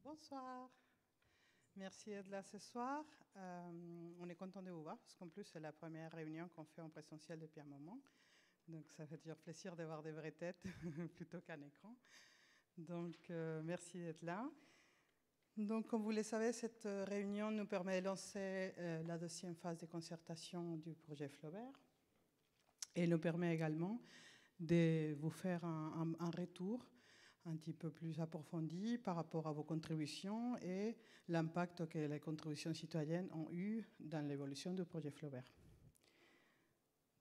Bonsoir. Merci d'être là ce soir. On est content de vous voir parce qu'en plus, c'est la première réunion qu'on fait en présentiel depuis un moment. Donc, ça fait toujours plaisir de voir des vraies têtes plutôt qu'un écran. Donc, merci d'être là. Donc, comme vous le savez, cette réunion nous permet de lancer la deuxième phase de concertation du projet Flaubert et nous permet également de vous faire un retour un petit peu plus approfondi par rapport à vos contributions et l'impact que les contributions citoyennes ont eu dans l'évolution du projet Flaubert.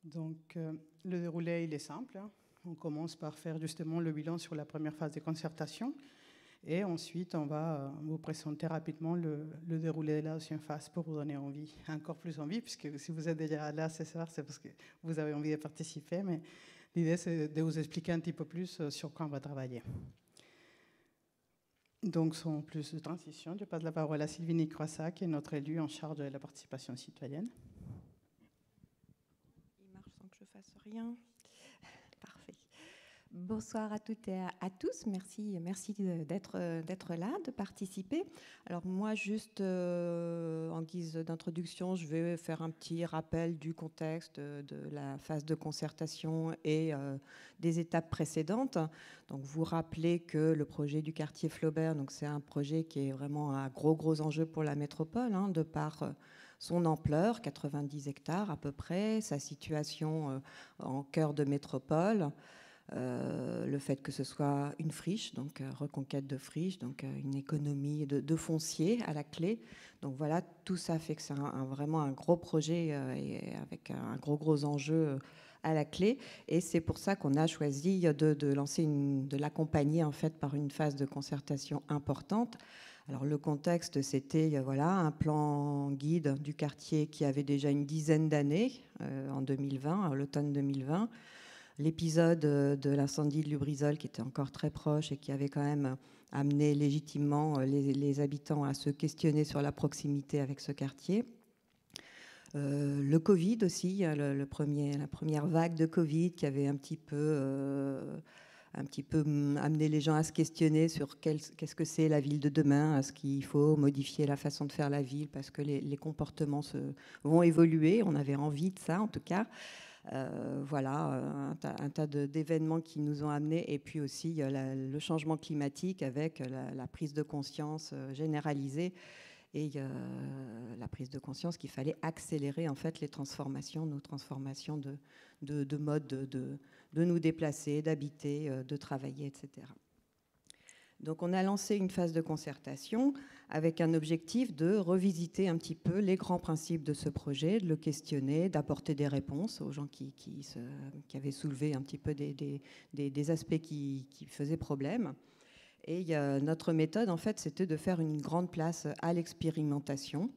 Donc, le déroulé, il est simple. On commence par faire justement le bilan sur la première phase de concertation et ensuite, on va vous présenter rapidement le déroulé de la deuxième phase pour vous donner envie, encore plus envie, puisque si vous êtes déjà là ce soir, c'est parce que vous avez envie de participer, mais l'idée, c'est de vous expliquer un petit peu plus sur quoi on va travailler. Donc, sans plus de transition, je passe la parole à Sylvie Croissat, qui est notre élue en charge de la participation citoyenne. Il marche sans que je fasse rien. Parfait. Bonsoir à toutes et à tous. Merci d'être là, de participer. Alors moi, juste en guise d'introduction, je vais faire un petit rappel du contexte de la phase de concertation et des étapes précédentes. Donc vous rappelez que le projet du quartier Flaubert, donc c'est un projet qui est vraiment un gros enjeu pour la métropole, de par son ampleur, 90 hectares à peu près, sa situation en cœur de métropole. Le fait que ce soit une friche, donc reconquête de friche, donc une économie de foncier à la clé. Donc voilà, tout ça fait que c'est vraiment un gros projet et avec un gros enjeu à la clé. Et c'est pour ça qu'on a choisi de l'accompagner en fait par une phase de concertation importante. Alors le contexte, c'était voilà, un plan guide du quartier qui avait déjà une dizaine d'années en 2020, à l'automne 2020. L'épisode de l'incendie de Lubrizol qui était encore très proche et qui avait quand même amené légitimement les habitants à se questionner sur la proximité avec ce quartier. Le Covid aussi, la première vague de Covid qui avait un petit peu amené les gens à se questionner sur qu'est-ce que c'est la ville de demain, est-ce qu'il faut modifier la façon de faire la ville parce que les comportements vont évoluer. On avait envie de ça en tout cas. Voilà, un tas d'événements qui nous ont amenés, et puis aussi le changement climatique avec la prise de conscience généralisée et la prise de conscience qu'il fallait accélérer en fait nos transformations de mode de nous déplacer, d'habiter, de travailler, etc. Donc on a lancé une phase de concertation avec un objectif de revisiter un petit peu les grands principes de ce projet, de le questionner, d'apporter des réponses aux gens qui avaient soulevé un petit peu des aspects qui faisaient problème. Et notre méthode, en fait, c'était de faire une grande place à l'expérimentation.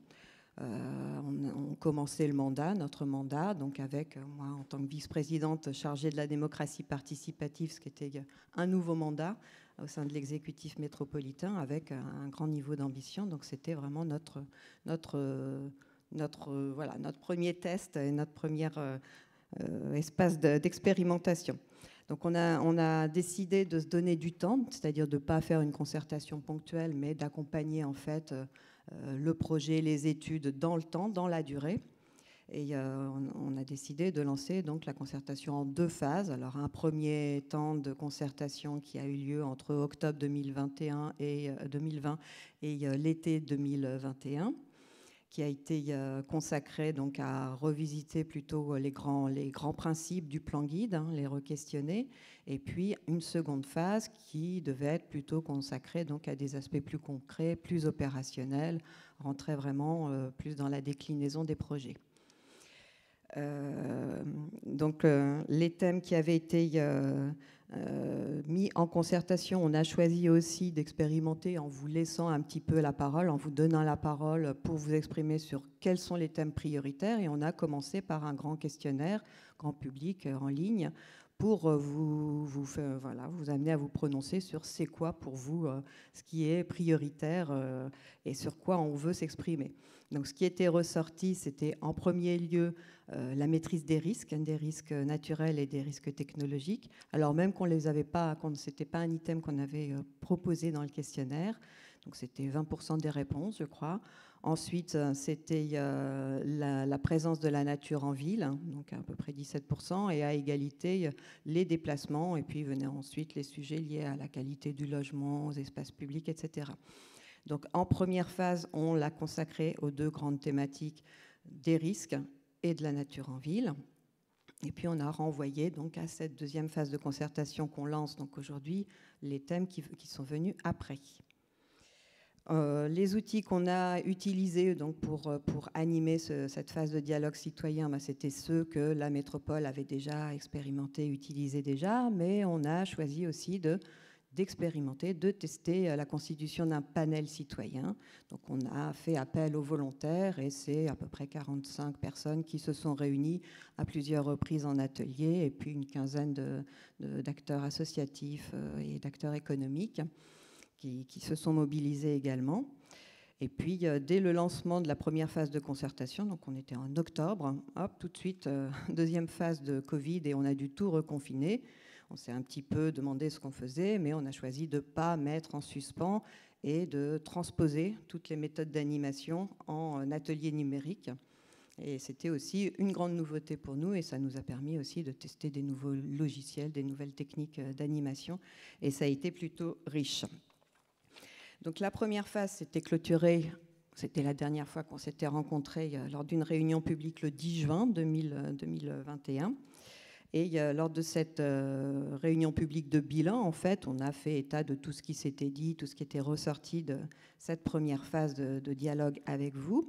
On commençait notre mandat, donc avec moi en tant que vice-présidente chargée de la démocratie participative, ce qui était un nouveau mandat au sein de l'exécutif métropolitain avec un grand niveau d'ambition. Donc c'était vraiment notre premier test et notre premier espace d'expérimentation. Donc on a décidé de se donner du temps, c'est-à-dire de ne pas faire une concertation ponctuelle, mais d'accompagner en fait le projet, les études dans le temps, dans la durée. Et on a décidé de lancer donc la concertation en deux phases. Alors un premier temps de concertation qui a eu lieu entre octobre 2021 et 2020 et l'été 2021, qui a été consacré donc à revisiter plutôt les grands principes du plan guide, les re-questionner, et puis une seconde phase qui devait être plutôt consacrée donc à des aspects plus concrets, plus opérationnels, rentrer vraiment plus dans la déclinaison des projets. Donc les thèmes qui avaient été mis en concertation, on a choisi aussi d'expérimenter en vous laissant un petit peu la parole, en vous donnant la parole pour vous exprimer sur quels sont les thèmes prioritaires. Et on a commencé par un grand questionnaire, grand public en ligne, pour vous amener à vous prononcer sur c'est quoi pour vous ce qui est prioritaire et sur quoi on veut s'exprimer. Donc ce qui était ressorti, c'était en premier lieu la maîtrise des risques naturels et des risques technologiques, alors même qu'on les avait pas, qu'on c'était pas un item qu'on avait proposé dans le questionnaire. Donc c'était 20% des réponses, je crois. Ensuite, c'était la présence de la nature en ville, donc à peu près 17%, et à égalité, les déplacements, et puis venaient ensuite les sujets liés à la qualité du logement, aux espaces publics, etc. Donc en première phase, on l'a consacré aux deux grandes thématiques des risques et de la nature en ville. Et puis on a renvoyé donc à cette deuxième phase de concertation qu'on lance donc aujourd'hui, les thèmes qui sont venus après. Les outils qu'on a utilisés donc pour animer cette phase de dialogue citoyen, c'était ceux que la métropole avait déjà expérimenté, utilisé déjà, mais on a choisi aussi d'expérimenter, de tester la constitution d'un panel citoyen. Donc on a fait appel aux volontaires et c'est à peu près 45 personnes qui se sont réunies à plusieurs reprises en atelier et puis une quinzaine d'acteurs associatifs et d'acteurs économiques qui se sont mobilisés également. Et puis, dès le lancement de la première phase de concertation, donc on était en octobre, hop, tout de suite, deuxième phase de Covid et on a dû tout reconfiner. On s'est un petit peu demandé ce qu'on faisait, mais on a choisi de ne pas mettre en suspens et de transposer toutes les méthodes d'animation en atelier numérique. Et c'était aussi une grande nouveauté pour nous et ça nous a permis aussi de tester des nouveaux logiciels, des nouvelles techniques d'animation et ça a été plutôt riche. Donc la première phase s'était clôturée, c'était la dernière fois qu'on s'était rencontrés lors d'une réunion publique le 10 juin 2021. Et lors de cette réunion publique de bilan, en fait, on a fait état de tout ce qui s'était dit, tout ce qui était ressorti de cette première phase de dialogue avec vous.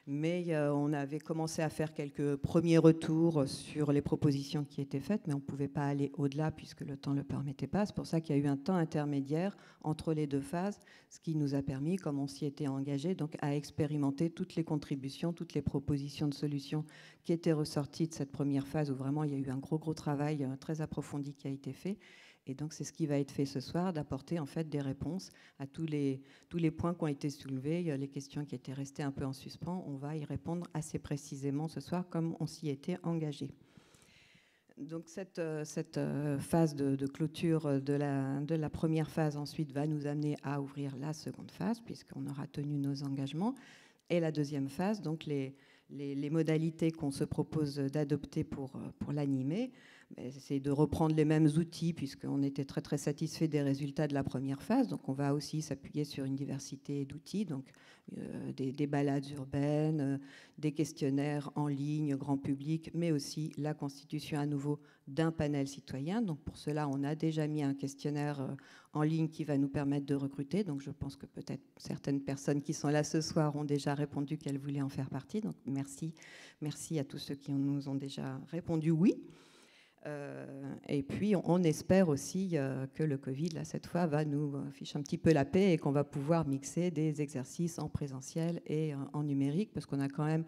Mais on avait commencé à faire quelques premiers retours sur les propositions qui étaient faites, mais on ne pouvait pas aller au-delà puisque le temps ne le permettait pas. C'est pour ça qu'il y a eu un temps intermédiaire entre les deux phases, ce qui nous a permis, comme on s'y était engagé, donc à expérimenter toutes les contributions, toutes les propositions de solutions qui étaient ressorties de cette première phase où vraiment il y a eu un gros travail très approfondi qui a été fait. Et donc, c'est ce qui va être fait ce soir, d'apporter en fait des réponses à tous les points qui ont été soulevés, les questions qui étaient restées un peu en suspens. On va y répondre assez précisément ce soir, comme on s'y était engagé. Donc, cette phase de clôture de la première phase, ensuite, va nous amener à ouvrir la seconde phase, puisqu'on aura tenu nos engagements. Et la deuxième phase, donc les modalités qu'on se propose d'adopter pour l'animer, c'est de reprendre les mêmes outils puisqu'on était très satisfait des résultats de la première phase. Donc on va aussi s'appuyer sur une diversité d'outils, donc des balades urbaines, des questionnaires en ligne, grand public, mais aussi la constitution à nouveau d'un panel citoyen. Donc pour cela, on a déjà mis un questionnaire en ligne qui va nous permettre de recruter. Donc je pense que peut-être certaines personnes qui sont là ce soir ont déjà répondu qu'elles voulaient en faire partie. Donc merci à tous ceux qui nous ont déjà répondu oui. Et puis, on espère aussi que le Covid, là, cette fois, va nous ficher un petit peu la paix et qu'on va pouvoir mixer des exercices en présentiel et en numérique, parce qu'on a quand même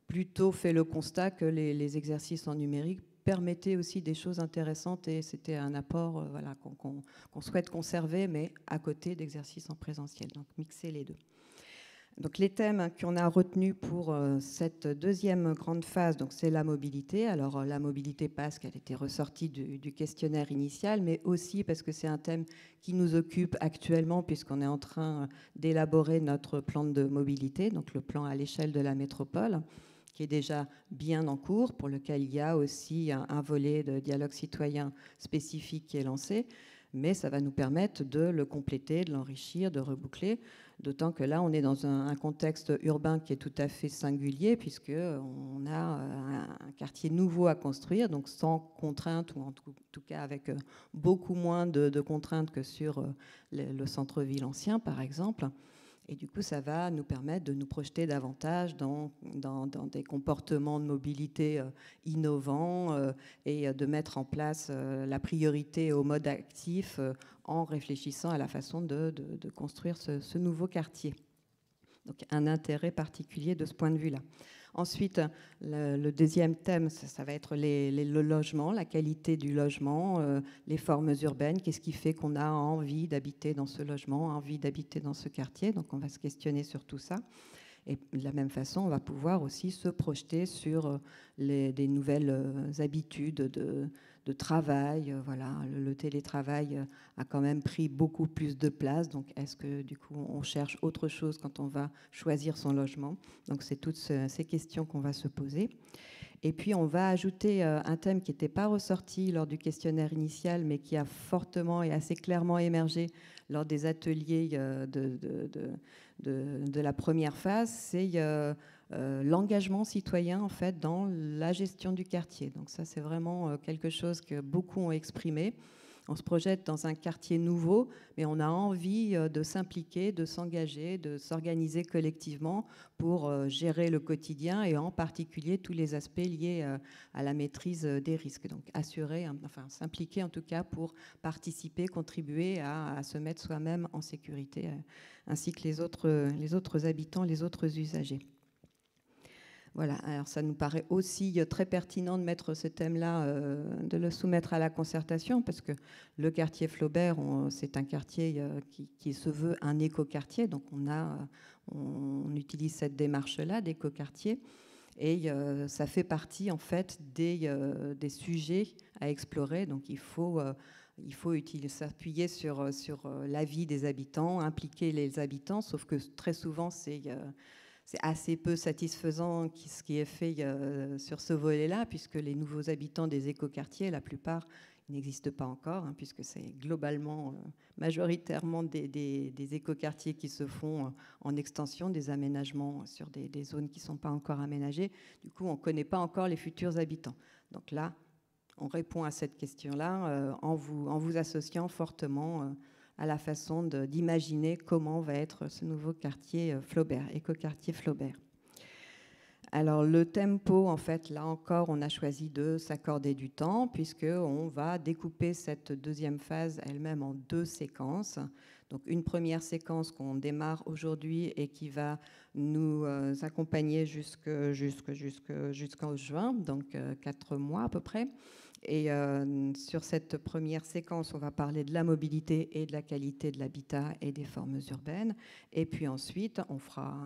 plutôt fait le constat que les exercices en numérique permettaient aussi des choses intéressantes et c'était un apport voilà, qu'on souhaite conserver, mais à côté d'exercices en présentiel. Donc, mixer les deux. Donc les thèmes qu'on a retenus pour cette deuxième grande phase, donc c'est la mobilité. Alors la mobilité parce qu'elle était ressortie du questionnaire initial, mais aussi parce que c'est un thème qui nous occupe actuellement puisqu'on est en train d'élaborer notre plan de mobilité, donc le plan à l'échelle de la métropole, qui est déjà bien en cours, pour lequel il y a aussi un volet de dialogue citoyen spécifique qui est lancé, mais ça va nous permettre de le compléter, de l'enrichir, de reboucler. D'autant que là, on est dans un contexte urbain qui est tout à fait singulier, puisqu'on a un quartier nouveau à construire, donc sans contraintes, ou en tout cas avec beaucoup moins de contraintes que sur le centre-ville ancien, par exemple. Et du coup, ça va nous permettre de nous projeter davantage dans des comportements de mobilité innovants et de mettre en place la priorité au mode actif en réfléchissant à la façon de construire ce nouveau quartier. Donc un intérêt particulier de ce point de vue-là. Ensuite, le deuxième thème, ça va être le logement, la qualité du logement, les formes urbaines. Qu'est-ce qui fait qu'on a envie d'habiter dans ce logement, envie d'habiter dans ce quartier? Donc on va se questionner sur tout ça. Et de la même façon, on va pouvoir aussi se projeter sur des nouvelles habitudes de travail. Voilà, le télétravail a quand même pris beaucoup plus de place. Donc, est-ce que du coup, on cherche autre chose quand on va choisir son logement? Donc, c'est toutes ces questions qu'on va se poser. Et puis, on va ajouter un thème qui n'était pas ressorti lors du questionnaire initial, mais qui a fortement et assez clairement émergé lors des ateliers de la première phase, c'est l'engagement citoyen en fait dans la gestion du quartier. Donc ça, c'est vraiment quelque chose que beaucoup ont exprimé. On se projette dans un quartier nouveau, mais on a envie de s'impliquer, de s'engager, de s'organiser collectivement pour gérer le quotidien et en particulier tous les aspects liés à la maîtrise des risques. Donc assurer, enfin s'impliquer en tout cas pour participer, contribuer à se mettre soi-même en sécurité, ainsi que les autres habitants, les autres usagers. Voilà, alors ça nous paraît aussi très pertinent de mettre ce thème-là, de le soumettre à la concertation, parce que le quartier Flaubert, c'est un quartier qui se veut un écoquartier, donc on utilise cette démarche-là d'écoquartier, et ça fait partie en fait des sujets à explorer, donc il faut s'appuyer sur l'avis des habitants, impliquer les habitants, sauf que très souvent c'est assez peu satisfaisant ce qui est fait sur ce volet-là, puisque les nouveaux habitants des écoquartiers, la plupart, n'existent pas encore, puisque c'est globalement, majoritairement des écoquartiers qui se font en extension, des aménagements sur des zones qui ne sont pas encore aménagées. Du coup, on ne connaît pas encore les futurs habitants. Donc là, on répond à cette question-là en vous associant fortement à la façon d'imaginer comment va être ce nouveau quartier Flaubert, écoquartier Flaubert. Alors le tempo, en fait, là encore, on a choisi de s'accorder du temps puisqu'on va découper cette deuxième phase elle-même en 2 séquences. Donc une première séquence qu'on démarre aujourd'hui et qui va nous accompagner jusqu'en juin, donc 4 mois à peu près. Et sur cette première séquence, on va parler de la mobilité et de la qualité de l'habitat et des formes urbaines. Et puis ensuite, on fera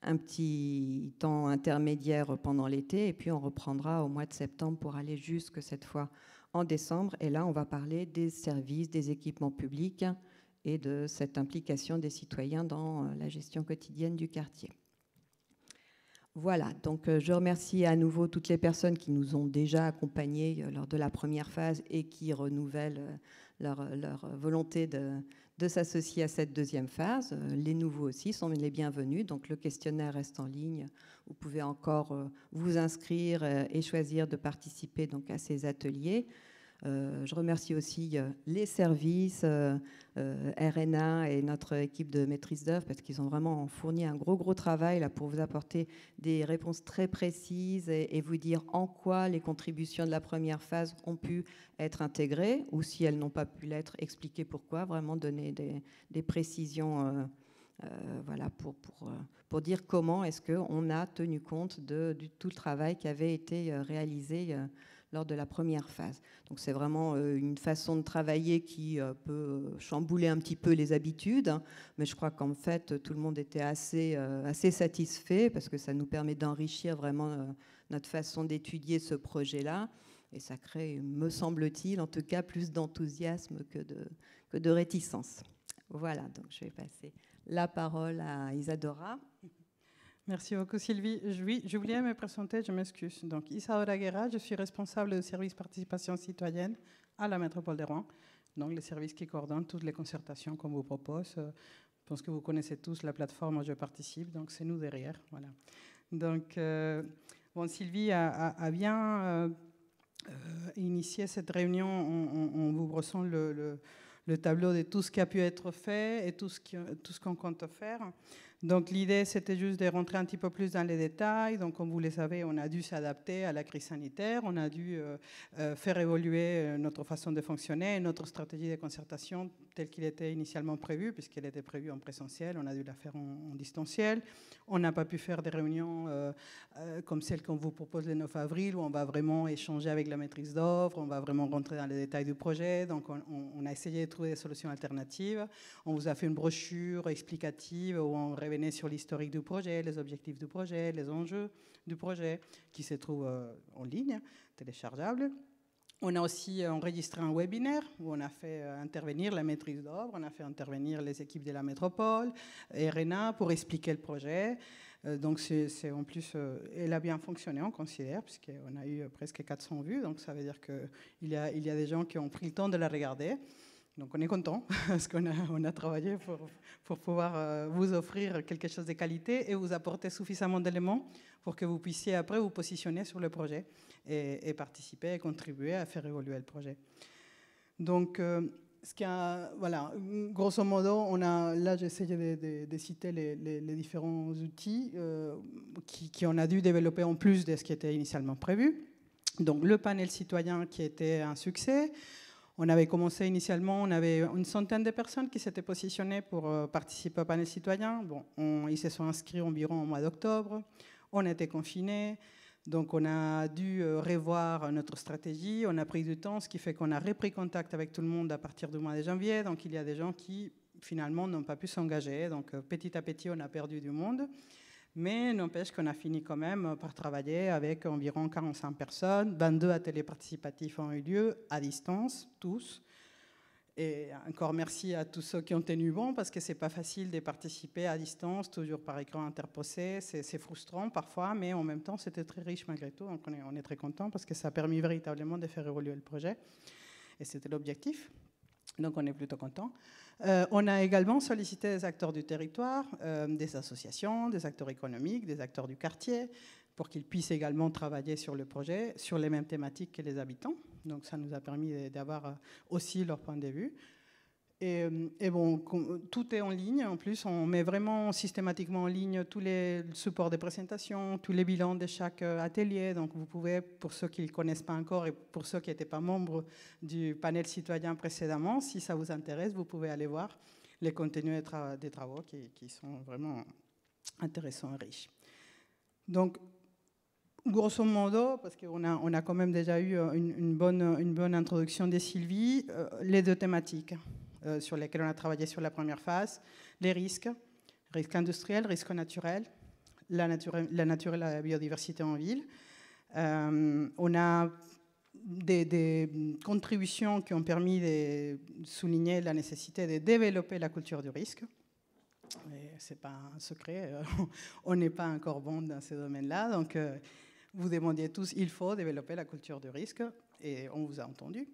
un petit temps intermédiaire pendant l'été. Et puis on reprendra au mois de septembre pour aller jusque cette fois en décembre. Et là, on va parler des services, des équipements publics et de cette implication des citoyens dans la gestion quotidienne du quartier. Voilà, donc je remercie à nouveau toutes les personnes qui nous ont déjà accompagnés lors de la première phase et qui renouvellent leur volonté de s'associer à cette deuxième phase. Les nouveaux aussi sont les bienvenus, donc le questionnaire reste en ligne. Vous pouvez encore vous inscrire et choisir de participer donc, à ces ateliers. Je remercie aussi les services, RNA et notre équipe de maîtrise d'œuvre parce qu'ils ont vraiment fourni un gros travail là, pour vous apporter des réponses très précises et vous dire en quoi les contributions de la première phase ont pu être intégrées ou si elles n'ont pas pu l'être, expliquer pourquoi, vraiment donner des précisions voilà, pour dire comment est-ce qu'on a tenu compte de tout le travail qui avait été réalisé lors de la première phase. Donc c'est vraiment une façon de travailler qui peut chambouler un petit peu les habitudes, mais je crois qu'en fait tout le monde était assez satisfait parce que ça nous permet d'enrichir vraiment notre façon d'étudier ce projet-là et ça crée, me semble-t-il, en tout cas plus d'enthousiasme que de réticence. Voilà, donc je vais passer la parole à Isadora. Merci beaucoup Sylvie. Je voulais me présenter, je m'excuse. Donc Isadora Guerra, je suis responsable du service participation citoyenne à la métropole de Rouen, donc le service qui coordonne toutes les concertations qu'on vous propose. Je pense que vous connaissez tous la plateforme où je participe, donc c'est nous derrière. Voilà. Donc bon, Sylvie a bien initié cette réunion en vous brossant le tableau de tout ce qui a pu être fait et tout ce qu'on compte faire. Donc l'idée, c'était juste de rentrer un petit peu plus dans les détails. Donc comme vous le savez, on a dû s'adapter à la crise sanitaire, on a dû faire évoluer notre façon de fonctionner, notre stratégie de concertation telle qu'il était initialement prévue, puisqu'elle était prévue en présentiel, on a dû la faire en distanciel. On n'a pas pu faire des réunions comme celle qu'on vous propose le 9 avril, où on va vraiment échanger avec la maîtrise d'œuvre, on va vraiment rentrer dans les détails du projet. Donc on a essayé de trouver des solutions alternatives. On vous a fait une brochure explicative où on révèle revenez sur l'historique du projet, les objectifs du projet, les enjeux du projet, qui se trouvent en ligne, téléchargeables. On a aussi enregistré un webinaire où on a fait intervenir la maîtrise d'œuvre, on a fait intervenir les équipes de la métropole, RNA, pour expliquer le projet. Donc c'est en plus, elle a bien fonctionné, on considère, puisqu'on a eu presque 400 vues, donc ça veut dire qu'il y a des gens qui ont pris le temps de la regarder. Donc on est content, parce qu'on a travaillé pour pouvoir vous offrir quelque chose de qualité et vous apporter suffisamment d'éléments pour que vous puissiez après vous positionner sur le projet et participer et contribuer à faire évoluer le projet. Donc, voilà, grosso modo, là j'essaie de citer les différents outils qu'on a dû développer en plus de ce qui était initialement prévu. Donc le panel citoyen qui était un succès. On avait commencé initialement, on avait une centaine de personnes qui s'étaient positionnées pour participer au panel citoyen. Bon, ils se sont inscrits environ au mois d'octobre. On était confinés. Donc on a dû revoir notre stratégie, on a pris du temps, ce qui fait qu'on a repris contact avec tout le monde à partir du mois de janvier. Donc il y a des gens qui finalement n'ont pas pu s'engager. Donc petit à petit on a perdu du monde. Mais n'empêche qu'on a fini quand même par travailler avec environ 45 personnes. 22 ateliers participatifs ont eu lieu à distance, tous. Et encore merci à tous ceux qui ont tenu bon, parce que c'est pas facile de participer à distance, toujours par écran interposé. C'est frustrant parfois, mais en même temps, c'était très riche malgré tout. Donc on est très content parce que ça a permis véritablement de faire évoluer le projet. Et c'était l'objectif. Donc on est plutôt content. On a également sollicité des acteurs du territoire, des associations, des acteurs économiques, des acteurs du quartier, pour qu'ils puissent également travailler sur le projet, sur les mêmes thématiques que les habitants. Donc ça nous a permis d'avoir aussi leur point de vue. Et bon, tout est en ligne. En plus, on met vraiment systématiquement en ligne tous les supports de présentation, tous les bilans de chaque atelier. Donc vous pouvez, pour ceux qui ne le connaissent pas encore et pour ceux qui n'étaient pas membres du panel citoyen précédemment, si ça vous intéresse, vous pouvez aller voir les contenus des travaux qui sont vraiment intéressants et riches. Donc, grosso modo, parce qu'on a quand même déjà eu une bonne introduction de Sylvie, les deux thématiques sur lesquelles on a travaillé sur la première phase, les risques industriels, risques naturels, la nature et la biodiversité en ville. On a des contributions qui ont permis de souligner la nécessité de développer la culture du risque. Ce n'est pas un secret, on n'est pas encore bon dans ce domaine-là, donc vous demandiez tous, il faut développer la culture du risque, et on vous a entendu.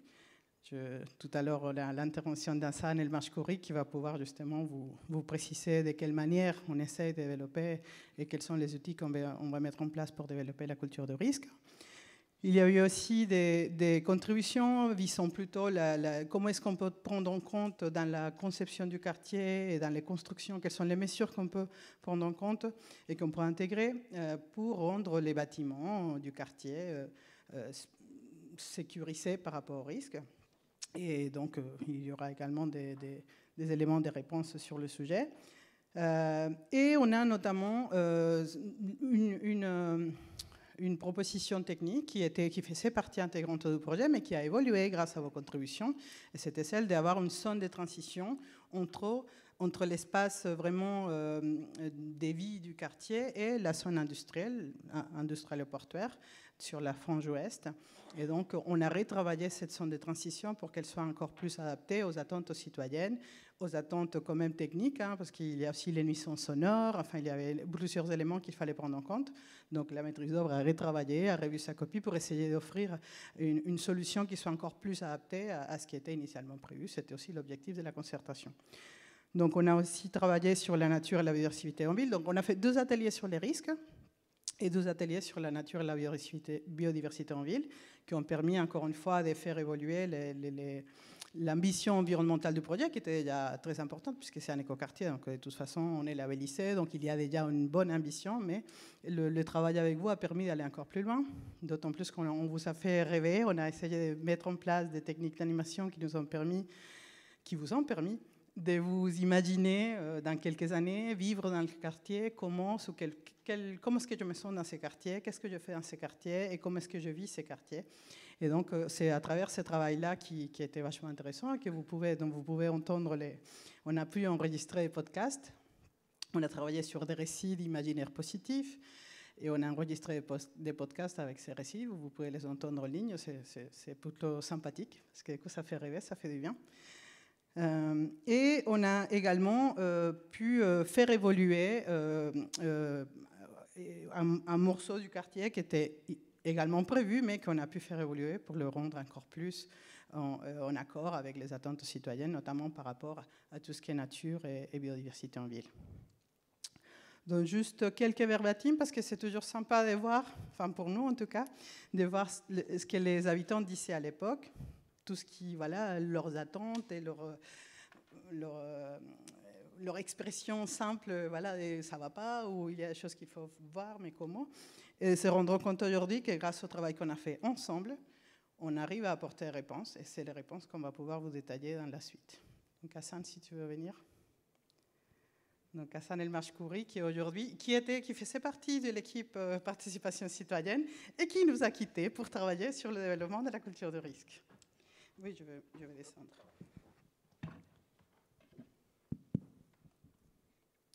Tout à l'heure, l'intervention d'Ansane El-Mashkouri qui va pouvoir justement vous préciser de quelle manière on essaie de développer et quels sont les outils qu'on va mettre en place pour développer la culture de risque. Il y a eu aussi des contributions visant plutôt comment est-ce qu'on peut prendre en compte dans la conception du quartier et dans les constructions, quelles sont les mesures qu'on peut prendre en compte et qu'on peut intégrer pour rendre les bâtiments du quartier sécurisés par rapport au risque. Et donc, il y aura également des éléments de réponse sur le sujet. Et on a notamment une proposition technique qui faisait partie intégrante du projet, mais qui a évolué grâce à vos contributions. Et c'était celle d'avoir une zone de transition entre l'espace vraiment des vies du quartier et la zone industrielle et portuaire sur la frange ouest. Et donc, on a retravaillé cette zone de transition pour qu'elle soit encore plus adaptée aux attentes citoyennes, aux attentes quand même techniques, parce qu'il y a aussi les nuisances sonores, enfin, il y avait plusieurs éléments qu'il fallait prendre en compte. Donc, la maîtrise d'œuvre a retravaillé, a revu sa copie pour essayer d'offrir une solution qui soit encore plus adaptée à ce qui était initialement prévu. C'était aussi l'objectif de la concertation. Donc, on a aussi travaillé sur la nature et la biodiversité en ville. Donc, on a fait 2 ateliers sur les risques et 2 ateliers sur la nature et la biodiversité en ville, qui ont permis, encore une fois, de faire évoluer l'ambition environnementale du projet, qui était déjà très importante, puisque c'est un écoquartier, donc de toute façon, on est labellisé, donc il y a déjà une bonne ambition, mais le travail avec vous a permis d'aller encore plus loin, d'autant plus qu'on vous a fait rêver, on a essayé de mettre en place des techniques d'animation qui vous ont permis de vous imaginer dans quelques années vivre dans le quartier, comment est-ce que je me sens dans ces quartiers, qu'est-ce que je fais dans ces quartiers et comment est-ce que je vis ces quartiers. Et donc, c'est à travers ce travail-là qui était vachement intéressant et dont vous pouvez entendre on a pu enregistrer les podcasts On a travaillé sur des récits d'imaginaire positif et on a enregistré des podcasts avec ces récits. Vous pouvez les entendre en ligne, c'est plutôt sympathique parce que ça fait rêver, ça fait du bien. Et on a également pu faire évoluer un morceau du quartier qui était également prévu, mais qu'on a pu faire évoluer pour le rendre encore plus en accord avec les attentes citoyennes, notamment par rapport à tout ce qui est nature et biodiversité en ville. Donc juste quelques verbatim, parce que c'est toujours sympa de voir, enfin pour nous en tout cas, de voir ce que les habitants disaient à l'époque, tout ce qui, voilà, leurs attentes et leur expression simple, voilà, et ça va pas, ou il y a des choses qu'il faut voir, mais comment. Et se rendre compte aujourd'hui que grâce au travail qu'on a fait ensemble, on arrive à apporter des réponses, et c'est les réponses qu'on va pouvoir vous détailler dans la suite. Donc Hassan, si tu veux venir. Donc Hassan El Mashkouri, qui aujourd'hui, qui faisait partie de l'équipe participation citoyenne et qui nous a quittés pour travailler sur le développement de la culture du risque. Oui, je vais descendre.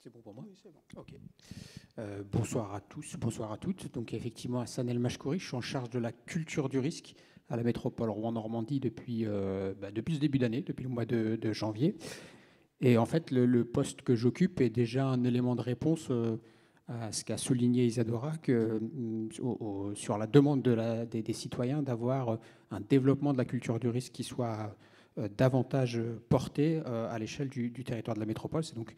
C'est bon pour moi? Oui, c'est bon. Ok. Bonsoir à tous, bonsoir à toutes. Donc effectivement, Hassan El Mashkouri, je suis en charge de la culture du risque à la métropole Rouen-Normandie depuis ce début d'année, depuis le mois de janvier. Et en fait, le poste que j'occupe est déjà un élément de réponse à ce qu'a souligné Isadora, sur la demande des citoyens d'avoir un développement de la culture du risque qui soit davantage porté à l'échelle du territoire de la métropole. C'est donc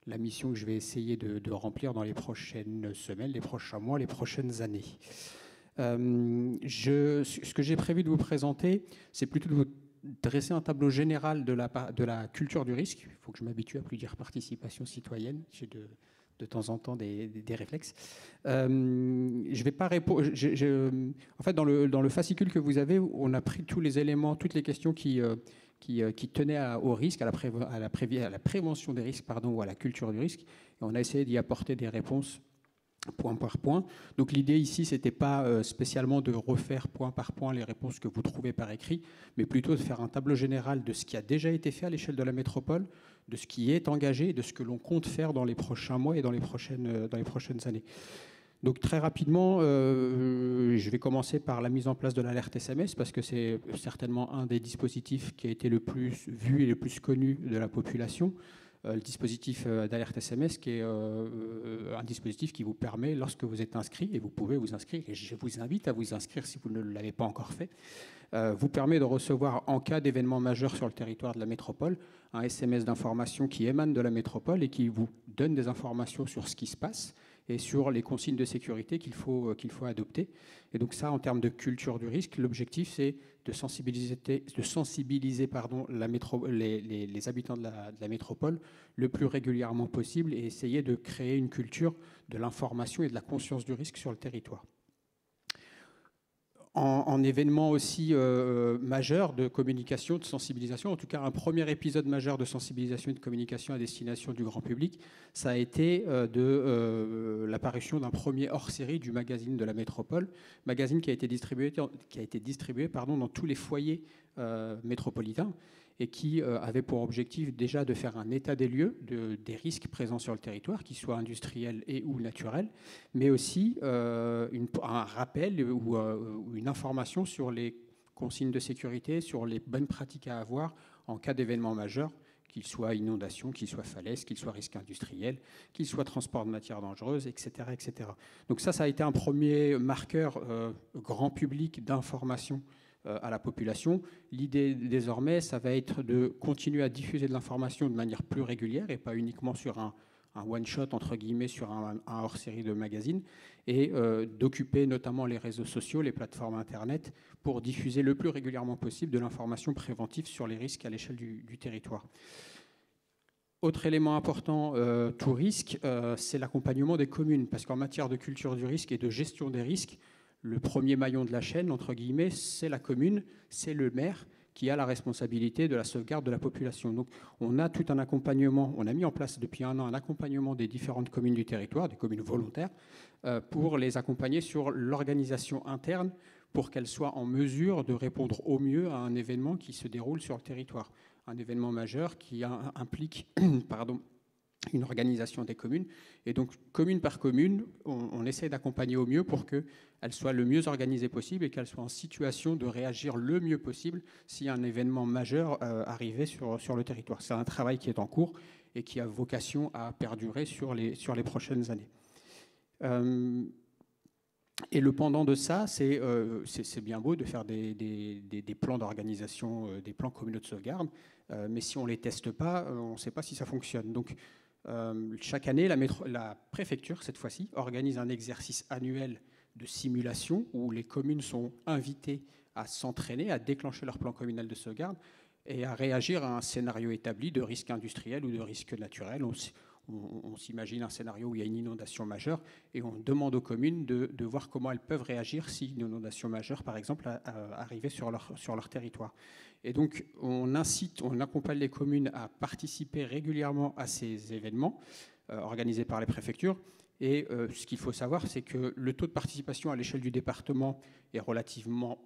la mission que je vais essayer de remplir dans les prochaines semaines, les prochains mois, les prochaines années. Ce que j'ai prévu de vous présenter, c'est plutôt de vous dresser un tableau général de la culture du risque. Il faut que je m'habitue à plus dire participation citoyenne. J'ai de temps en temps des réflexes. Je vais pas répondre. En fait, dans le fascicule que vous avez, on a pris tous les éléments, toutes les questions qui tenaient au risque, à la prévention des risques, ou à la culture du risque. Et on a essayé d'y apporter des réponses point par point. Donc l'idée ici, ce n'était pas spécialement de refaire point par point les réponses que vous trouvez par écrit, mais plutôt de faire un tableau général de ce qui a déjà été fait à l'échelle de la métropole, de ce qui est engagé et de ce que l'on compte faire dans les prochains mois et dans les prochaines années. Donc très rapidement, je vais commencer par la mise en place de l'alerte SMS, parce que c'est certainement un des dispositifs qui a été le plus vu et le plus connu de la population. Le dispositif d'alerte SMS, qui est un dispositif qui vous permet, lorsque vous êtes inscrit, et vous pouvez vous inscrire, et je vous invite à vous inscrire si vous ne l'avez pas encore fait, vous permet de recevoir, en cas d'événement majeur sur le territoire de la métropole, un SMS d'information qui émane de la métropole et qui vous donne des informations sur ce qui se passe et sur les consignes de sécurité qu'il faut adopter. Et donc ça, en termes de culture du risque, l'objectif, c'est de sensibiliser les habitants de la métropole le plus régulièrement possible et essayer de créer une culture de l'information et de la conscience du risque sur le territoire. En événement aussi majeur de communication, de sensibilisation, en tout cas un premier épisode majeur de sensibilisation et de communication à destination du grand public, ça a été l'apparition d'un premier hors-série du magazine de la métropole, magazine qui a été distribué dans tous les foyers métropolitains et qui avait pour objectif déjà de faire un état des lieux des risques présents sur le territoire, qu'ils soient industriels et ou naturels, mais aussi un rappel ou une information sur les consignes de sécurité, sur les bonnes pratiques à avoir en cas d'événement majeur, qu'il soit inondation, qu'il soit falaise, qu'il soit risque industriel, qu'il soit transport de matières dangereuses, etc., etc. Donc ça a été un premier marqueur grand public d'information à la population. L'idée désormais, ça va être de continuer à diffuser de l'information de manière plus régulière et pas uniquement sur un one-shot, entre guillemets, sur un hors-série de magazines, et d'occuper notamment les réseaux sociaux, les plateformes Internet, pour diffuser le plus régulièrement possible de l'information préventive sur les risques à l'échelle du territoire. Autre élément important, tout risque, c'est l'accompagnement des communes, parce qu'en matière de culture du risque et de gestion des risques, le premier maillon de la chaîne, entre guillemets, c'est la commune, c'est le maire qui a la responsabilité de la sauvegarde de la population. Donc on a tout un accompagnement, on a mis en place depuis un an un accompagnement des différentes communes du territoire, des communes volontaires, pour les accompagner sur l'organisation interne pour qu'elles soient en mesure de répondre au mieux à un événement qui se déroule sur le territoire. Un événement majeur qui implique une organisation des communes. Et donc, commune par commune, on essaie d'accompagner au mieux pour qu'elle soit le mieux organisée possible et qu'elle soit en situation de réagir le mieux possible si un événement majeur arrivait sur le territoire. C'est un travail qui est en cours et qui a vocation à perdurer sur les prochaines années. Et le pendant de ça, c'est bien beau de faire des plans d'organisation, des plans communaux de sauvegarde, mais si on ne les teste pas, on ne sait pas si ça fonctionne. Donc, chaque année, la préfecture, cette fois-ci, organise un exercice annuel de simulation où les communes sont invitées à s'entraîner, à déclencher leur plan communal de sauvegarde et à réagir à un scénario établi de risque industriel ou de risque naturel. On s'imagine un scénario où il y a une inondation majeure et on demande aux communes de voir comment elles peuvent réagir si une inondation majeure, par exemple, arrivait sur leur territoire. Et donc, on accompagne les communes à participer régulièrement à ces événements organisés par les préfectures. Et ce qu'il faut savoir, c'est que le taux de participation à l'échelle du département est relativement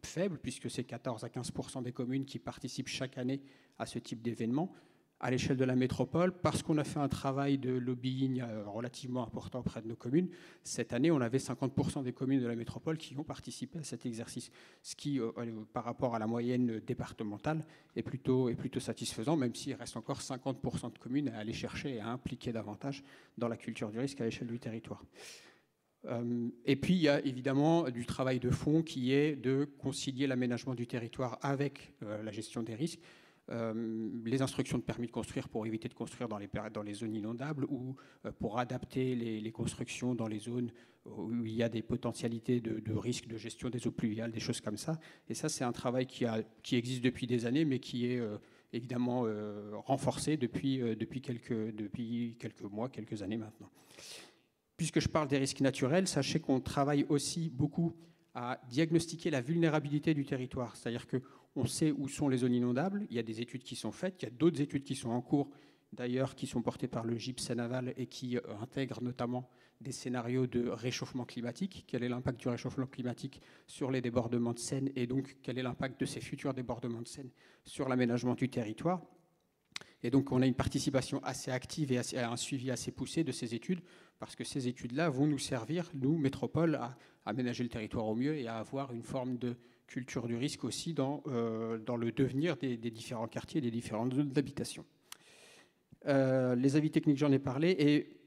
faible, puisque c'est 14 à 15% des communes qui participent chaque année à ce type d'événement. À l'échelle de la métropole, parce qu'on a fait un travail de lobbying relativement important auprès de nos communes, cette année, on avait 50% des communes de la métropole qui ont participé à cet exercice, ce qui, par rapport à la moyenne départementale, est plutôt satisfaisant, même s'il reste encore 50% de communes à aller chercher et à impliquer davantage dans la culture du risque à l'échelle du territoire. Et puis, il y a évidemment du travail de fond qui est de concilier l'aménagement du territoire avec la gestion des risques. Les instructions de permis de construire pour éviter de construire dans les zones inondables ou pour adapter les constructions dans les zones où il y a des potentialités de risque de gestion des eaux pluviales, des choses comme ça. Et ça, c'est un travail qui existe depuis des années, mais qui est évidemment renforcé depuis quelques mois, quelques années maintenant. Puisque je parle des risques naturels, sachez qu'on travaille aussi beaucoup à diagnostiquer la vulnérabilité du territoire. C'est-à-dire qu'on sait où sont les zones inondables, il y a des études qui sont faites, il y a d'autres études qui sont en cours, d'ailleurs, qui sont portées par le GIP Seine-Aval et qui intègrent notamment des scénarios de réchauffement climatique. Quel est l'impact du réchauffement climatique sur les débordements de Seine et donc quel est l'impact de ces futurs débordements de Seine sur l'aménagement du territoire. Et donc, on a une participation assez active et un suivi assez poussé de ces études, parce que ces études-là vont nous servir, nous, métropole, à aménager le territoire au mieux et à avoir une forme de culture du risque aussi dans le devenir des différents quartiers, des différentes zones d'habitation. Les avis techniques, j'en ai parlé, et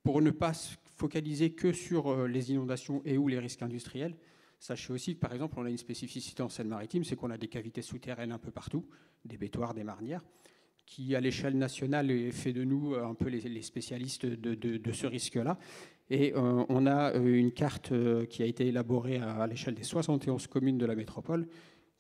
pour ne pas se focaliser que sur les inondations et ou les risques industriels, sachez aussi que, par exemple, on a une spécificité en Seine-Maritime, c'est qu'on a des cavités souterraines un peu partout, des bétoirs, des marnières, qui, à l'échelle nationale, fait de nous un peu les spécialistes de ce risque-là. Et on a une carte qui a été élaborée à l'échelle des 71 communes de la métropole,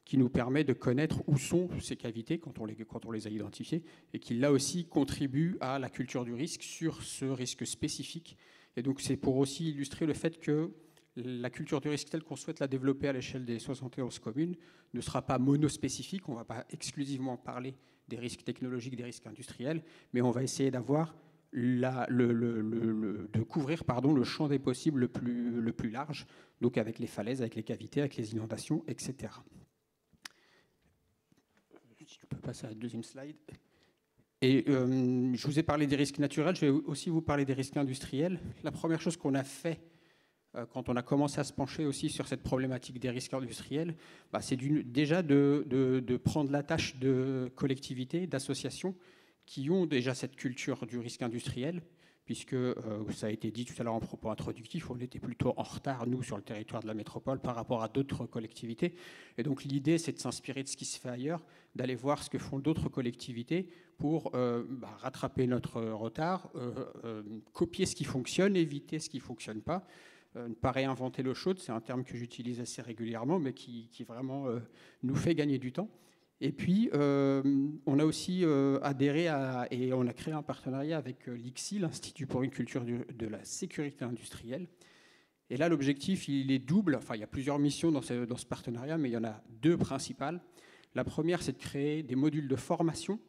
qui nous permet de connaître où sont ces cavités quand on les a identifiées, et qui, là aussi, contribue à la culture du risque sur ce risque spécifique. Et donc, c'est pour aussi illustrer le fait que la culture du risque telle qu'on souhaite la développer à l'échelle des 71 communes ne sera pas monospécifique, on ne va pas exclusivement parler des risques technologiques, des risques industriels, mais on va essayer d'avoir de couvrir le champ des possibles le plus large, donc avec les falaises, avec les cavités, avec les inondations, etc. Je peux passer à la deuxième slide. Et je vous ai parlé des risques naturels, je vais aussi vous parler des risques industriels. La première chose qu'on a fait quand on a commencé à se pencher aussi sur cette problématique des risques industriels, c'est déjà de prendre la tâche de collectivités, d'associations qui ont déjà cette culture du risque industriel, puisque ça a été dit tout à l'heure en propos introductif, on était plutôt en retard, nous, sur le territoire de la métropole par rapport à d'autres collectivités. Et donc l'idée, c'est de s'inspirer de ce qui se fait ailleurs, d'aller voir ce que font d'autres collectivités pour rattraper notre retard, copier ce qui fonctionne, éviter ce qui ne fonctionne pas. Ne pas réinventer l'eau chaude, c'est un terme que j'utilise assez régulièrement, mais qui vraiment nous fait gagner du temps. Et puis, on a aussi adhéré et on a créé un partenariat avec l'ICSI, l'Institut pour une culture de la sécurité industrielle. Et là, l'objectif, il est double. Enfin, il y a plusieurs missions dans ce partenariat, mais il y en a deux principales. La première, c'est de créer des modules de formation.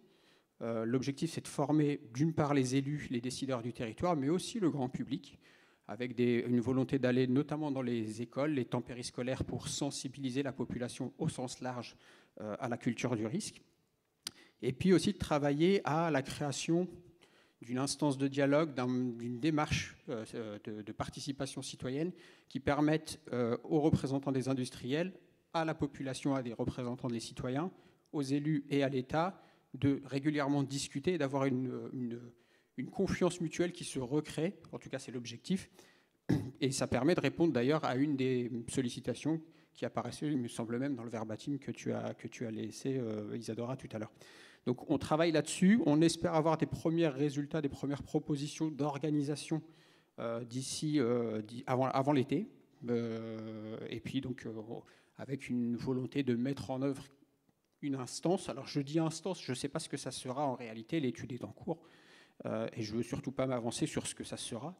L'objectif, c'est de former, d'une part, les élus, les décideurs du territoire, mais aussi le grand public, avec une volonté d'aller notamment dans les écoles, les temps périscolaires, pour sensibiliser la population au sens large à la culture du risque. Et puis aussi de travailler à la création d'une instance de dialogue, d'une démarche de participation citoyenne qui permette aux représentants des industriels, à la population, à des représentants des citoyens, aux élus et à l'État de régulièrement discuter et d'avoir une confiance mutuelle qui se recrée. En tout cas, c'est l'objectif. Et ça permet de répondre d'ailleurs à une des sollicitations qui apparaissait, il me semble même, dans le verbatim que tu as laissé, Isadora, tout à l'heure. Donc on travaille là-dessus. On espère avoir des premiers résultats, des premières propositions d'organisation d'ici avant l'été. Et puis donc avec une volonté de mettre en œuvre une instance. Alors je dis instance, je ne sais pas ce que ça sera en réalité, l'étude est en cours. Et je ne veux surtout pas m'avancer sur ce que ça sera.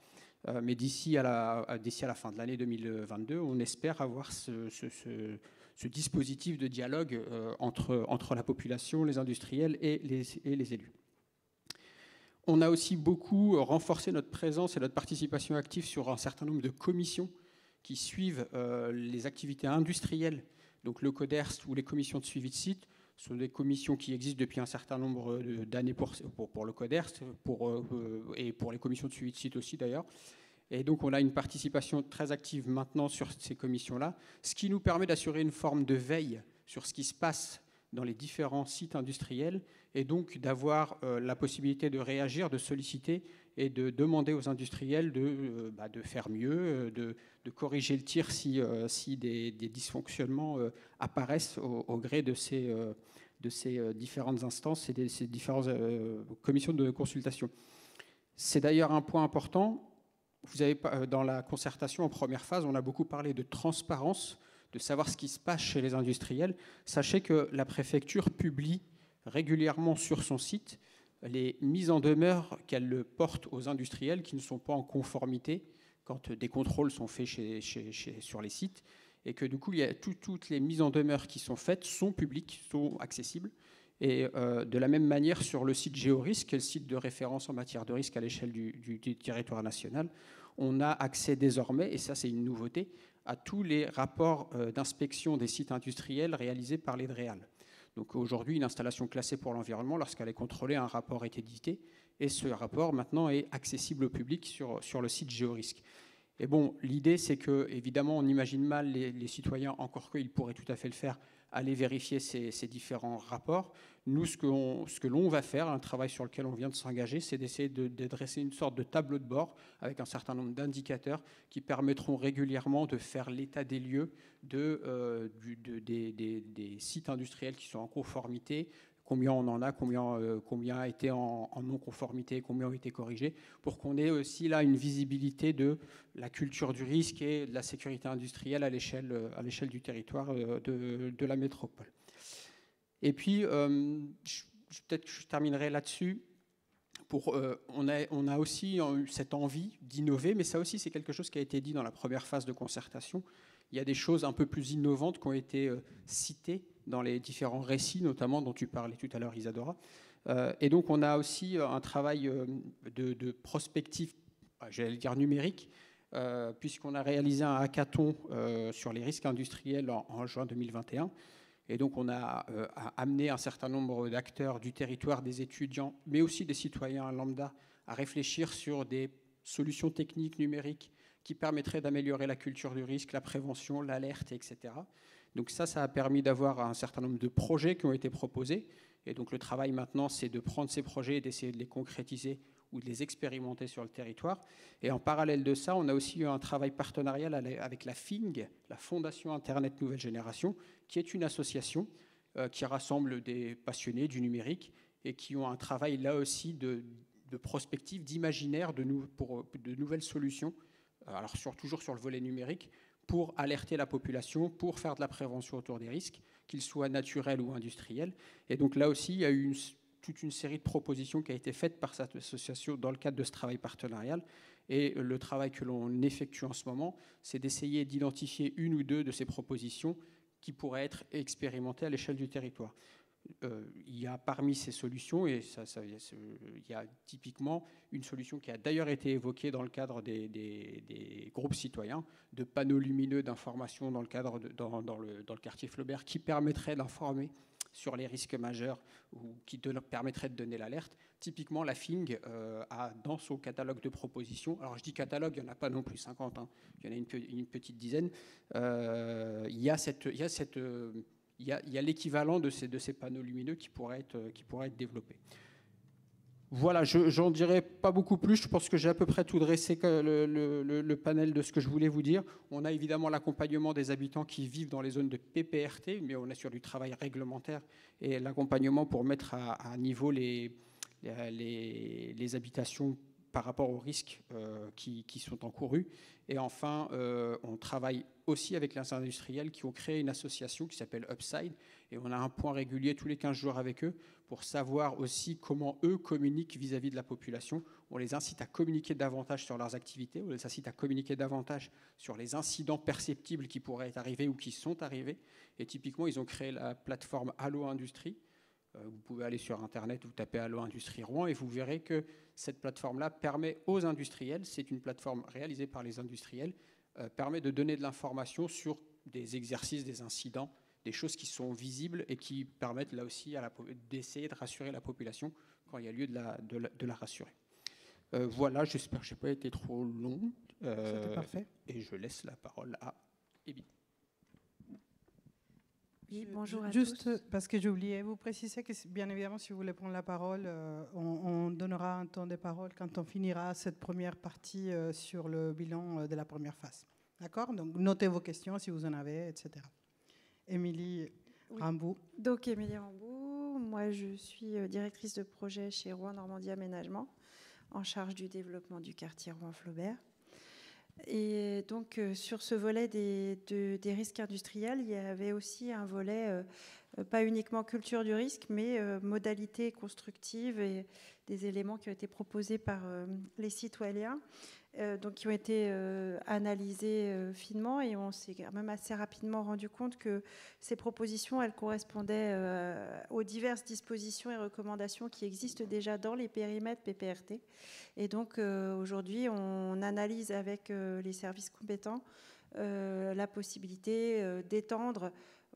Mais d'ici à la fin de l'année 2022, on espère avoir ce dispositif de dialogue entre la population, les industriels et les élus. On a aussi beaucoup renforcé notre présence et notre participation active sur un certain nombre de commissions qui suivent les activités industrielles, donc le CODERST ou les commissions de suivi de site. Ce sont des commissions qui existent depuis un certain nombre d'années pour le CODERST et pour les commissions de suivi de site aussi d'ailleurs. Et donc on a une participation très active maintenant sur ces commissions-là, ce qui nous permet d'assurer une forme de veille sur ce qui se passe dans les différents sites industriels et donc d'avoir la possibilité de réagir, de solliciter et de demander aux industriels de faire mieux, de corriger le tir si des dysfonctionnements apparaissent au gré de ces différentes instances et de ces différentes commissions de consultation. C'est d'ailleurs un point important. Vous avez, dans la concertation en première phase, on a beaucoup parlé de transparence, de savoir ce qui se passe chez les industriels. Sachez que la préfecture publie régulièrement sur son site les mises en demeure qu'elle porte aux industriels qui ne sont pas en conformité quand des contrôles sont faits sur les sites. Et que du coup, il y a toutes les mises en demeure qui sont faites sont publiques, sont accessibles. Et de la même manière, sur le site Géorisque, qui est le site de référence en matière de risque à l'échelle du territoire national, on a accès désormais, et ça c'est une nouveauté, à tous les rapports d'inspection des sites industriels réalisés par les DREAL. Donc aujourd'hui, une installation classée pour l'environnement, lorsqu'elle est contrôlée, un rapport est édité, et ce rapport maintenant est accessible au public sur le site Géorisque. Et bon, l'idée c'est que, évidemment, on imagine mal les citoyens, encore qu'ils pourraient tout à fait le faire, aller vérifier ces différents rapports. Nous, ce que l'on va faire, un travail sur lequel on vient de s'engager, c'est d'essayer de dresser une sorte de tableau de bord avec un certain nombre d'indicateurs qui permettront régulièrement de faire l'état des lieux des sites industriels qui sont en conformité, combien on en a, combien a été en non-conformité, combien ont été corrigés, pour qu'on ait aussi là une visibilité de la culture du risque et de la sécurité industrielle à l'échelle du territoire de la métropole. Et puis, peut-être que je terminerai là-dessus. On a aussi eu cette envie d'innover, mais ça aussi c'est quelque chose qui a été dit dans la première phase de concertation. Il y a des choses un peu plus innovantes qui ont été citées dans les différents récits, notamment dont tu parlais tout à l'heure, Isadora. Et donc on a aussi un travail de prospective, j'allais dire numérique, puisqu'on a réalisé un hackathon sur les risques industriels en juin 2021. Et donc on a amené un certain nombre d'acteurs du territoire, des étudiants, mais aussi des citoyens lambda, à réfléchir sur des solutions techniques numériques qui permettraient d'améliorer la culture du risque, la prévention, l'alerte, etc. Donc ça a permis d'avoir un certain nombre de projets qui ont été proposés. Et donc le travail maintenant, c'est de prendre ces projets et d'essayer de les concrétiser ou de les expérimenter sur le territoire. Et en parallèle de ça, on a aussi eu un travail partenarial avec la FING, la Fondation Internet Nouvelle Génération, qui est une association qui rassemble des passionnés du numérique et qui ont un travail là aussi de prospective, d'imaginaire pour de nouvelles solutions, alors toujours sur le volet numérique, pour alerter la population, pour faire de la prévention autour des risques, qu'ils soient naturels ou industriels. Et donc là aussi, il y a eu toute une série de propositions qui a été faite par cette association dans le cadre de ce travail partenarial. Et le travail que l'on effectue en ce moment, c'est d'essayer d'identifier une ou deux de ces propositions qui pourraient être expérimentées à l'échelle du territoire. Il y a parmi ces solutions, et il y a typiquement une solution qui a d'ailleurs été évoquée dans le cadre des groupes citoyens, de panneaux lumineux d'information dans le quartier Flaubert, qui permettrait d'informer sur les risques majeurs ou qui permettrait de donner l'alerte. Typiquement, la FING a dans son catalogue de propositions, alors je dis catalogue, il n'y en a pas non plus 50, hein, il y en a une petite dizaine, il y a l'équivalent de ces panneaux lumineux qui pourraient être développés. Voilà, j'en dirai pas beaucoup plus. Je pense que j'ai à peu près tout dressé le panel de ce que je voulais vous dire. On a évidemment l'accompagnement des habitants qui vivent dans les zones de PPRT, mais on est sur du travail réglementaire et l'accompagnement pour mettre à niveau les habitations par rapport aux risques qui sont encourus. Et enfin, on travaille aussi avec les industriels qui ont créé une association qui s'appelle Upside, et on a un point régulier tous les 15 jours avec eux pour savoir aussi comment eux communiquent vis-à-vis de la population. On les incite à communiquer davantage sur leurs activités, on les incite à communiquer davantage sur les incidents perceptibles qui pourraient être arrivés ou qui sont arrivés. Et typiquement, ils ont créé la plateforme Allo Industrie. Vous pouvez aller sur Internet, vous tapez Allo Industrie Rouen, et vous verrez que cette plateforme-là permet aux industriels, c'est une plateforme réalisée par les industriels, permet de donner de l'information sur des exercices, des incidents, des choses qui sont visibles et qui permettent là aussi d'essayer de rassurer la population quand il y a lieu de la rassurer. Voilà, j'espère que je n'ai pas été trop long. C'était parfait. Et je laisse la parole à Ébi. Oui, bonjour à tous. Juste parce que j'ai oublié, vous précisez que bien évidemment, si vous voulez prendre la parole, on donnera un temps de parole quand on finira cette première partie sur le bilan de la première phase. D'accord? Donc, notez vos questions si vous en avez, etc. Émilie Rambou. Donc, Émilie Rambou, moi je suis directrice de projet chez Rouen Normandie Aménagement, en charge du développement du quartier Rouen-Flaubert. Et donc, sur ce volet des risques industriels, il y avait aussi un volet, pas uniquement culture du risque, mais modalités constructives et des éléments qui ont été proposés par les citoyens, donc qui ont été analysés finement, et on s'est quand même assez rapidement rendu compte que ces propositions, elles correspondaient aux diverses dispositions et recommandations qui existent déjà dans les périmètres PPRT. Et donc aujourd'hui, on analyse avec les services compétents la possibilité d'étendre.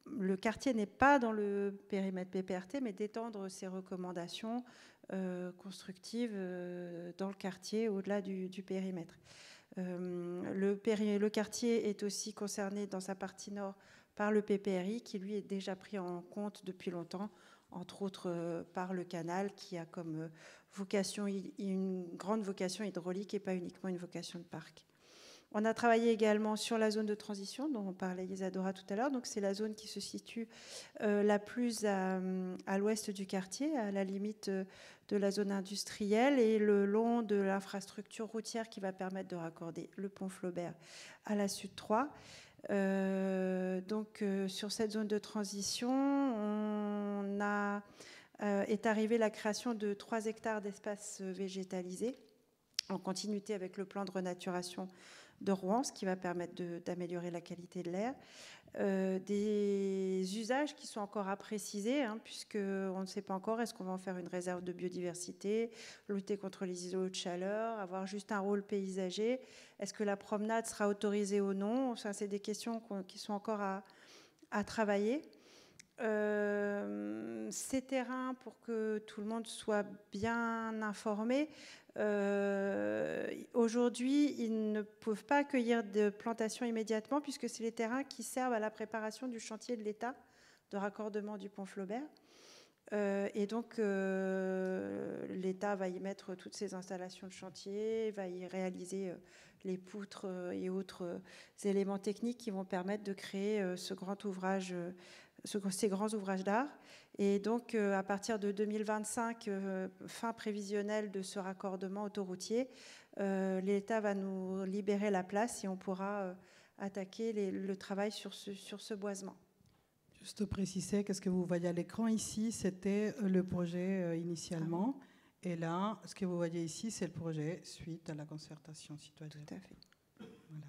Le quartier n'est pas dans le périmètre PPRT, mais d'étendre ces recommandations constructives dans le quartier au-delà du périmètre. Le quartier est aussi concerné dans sa partie nord par le PPRI, qui lui est déjà pris en compte depuis longtemps, entre autres par le canal, qui a comme vocation, une grande vocation hydraulique et pas uniquement une vocation de parc. On a travaillé également sur la zone de transition dont on parlait Isadora tout à l'heure. Donc c'est la zone qui se situe la plus à l'ouest du quartier, à la limite de la zone industrielle et le long de l'infrastructure routière qui va permettre de raccorder le pont Flaubert à la Sud 3. Donc sur cette zone de transition, est arrivée la création de 3 hectares d'espace végétalisé en continuité avec le plan de renaturation de Rouen, ce qui va permettre d'améliorer la qualité de l'air. Des usages qui sont encore à préciser, puisqu'on ne sait pas encore, est-ce qu'on va en faire une réserve de biodiversité, lutter contre les îlots de chaleur, avoir juste un rôle paysager, est-ce que la promenade sera autorisée ou non? Ça, c'est des questions qui sont encore à travailler. Ces terrains, pour que tout le monde soit bien informé, aujourd'hui, ils ne peuvent pas accueillir de plantation immédiatement puisque c'est les terrains qui servent à la préparation du chantier de l'État de raccordement du pont Flaubert. Et donc, l'État va y mettre toutes ses installations de chantier, va y réaliser les poutres et autres éléments techniques qui vont permettre de créer ces grands ouvrages d'art. Et donc, à partir de 2025, fin prévisionnelle de ce raccordement autoroutier, l'État va nous libérer la place et on pourra attaquer le travail sur ce boisement. Juste préciser que ce que vous voyez à l'écran ici, c'était le projet initialement. Ah oui. Et là, ce que vous voyez ici, c'est le projet suite à la concertation citoyenne. Tout à fait. Voilà.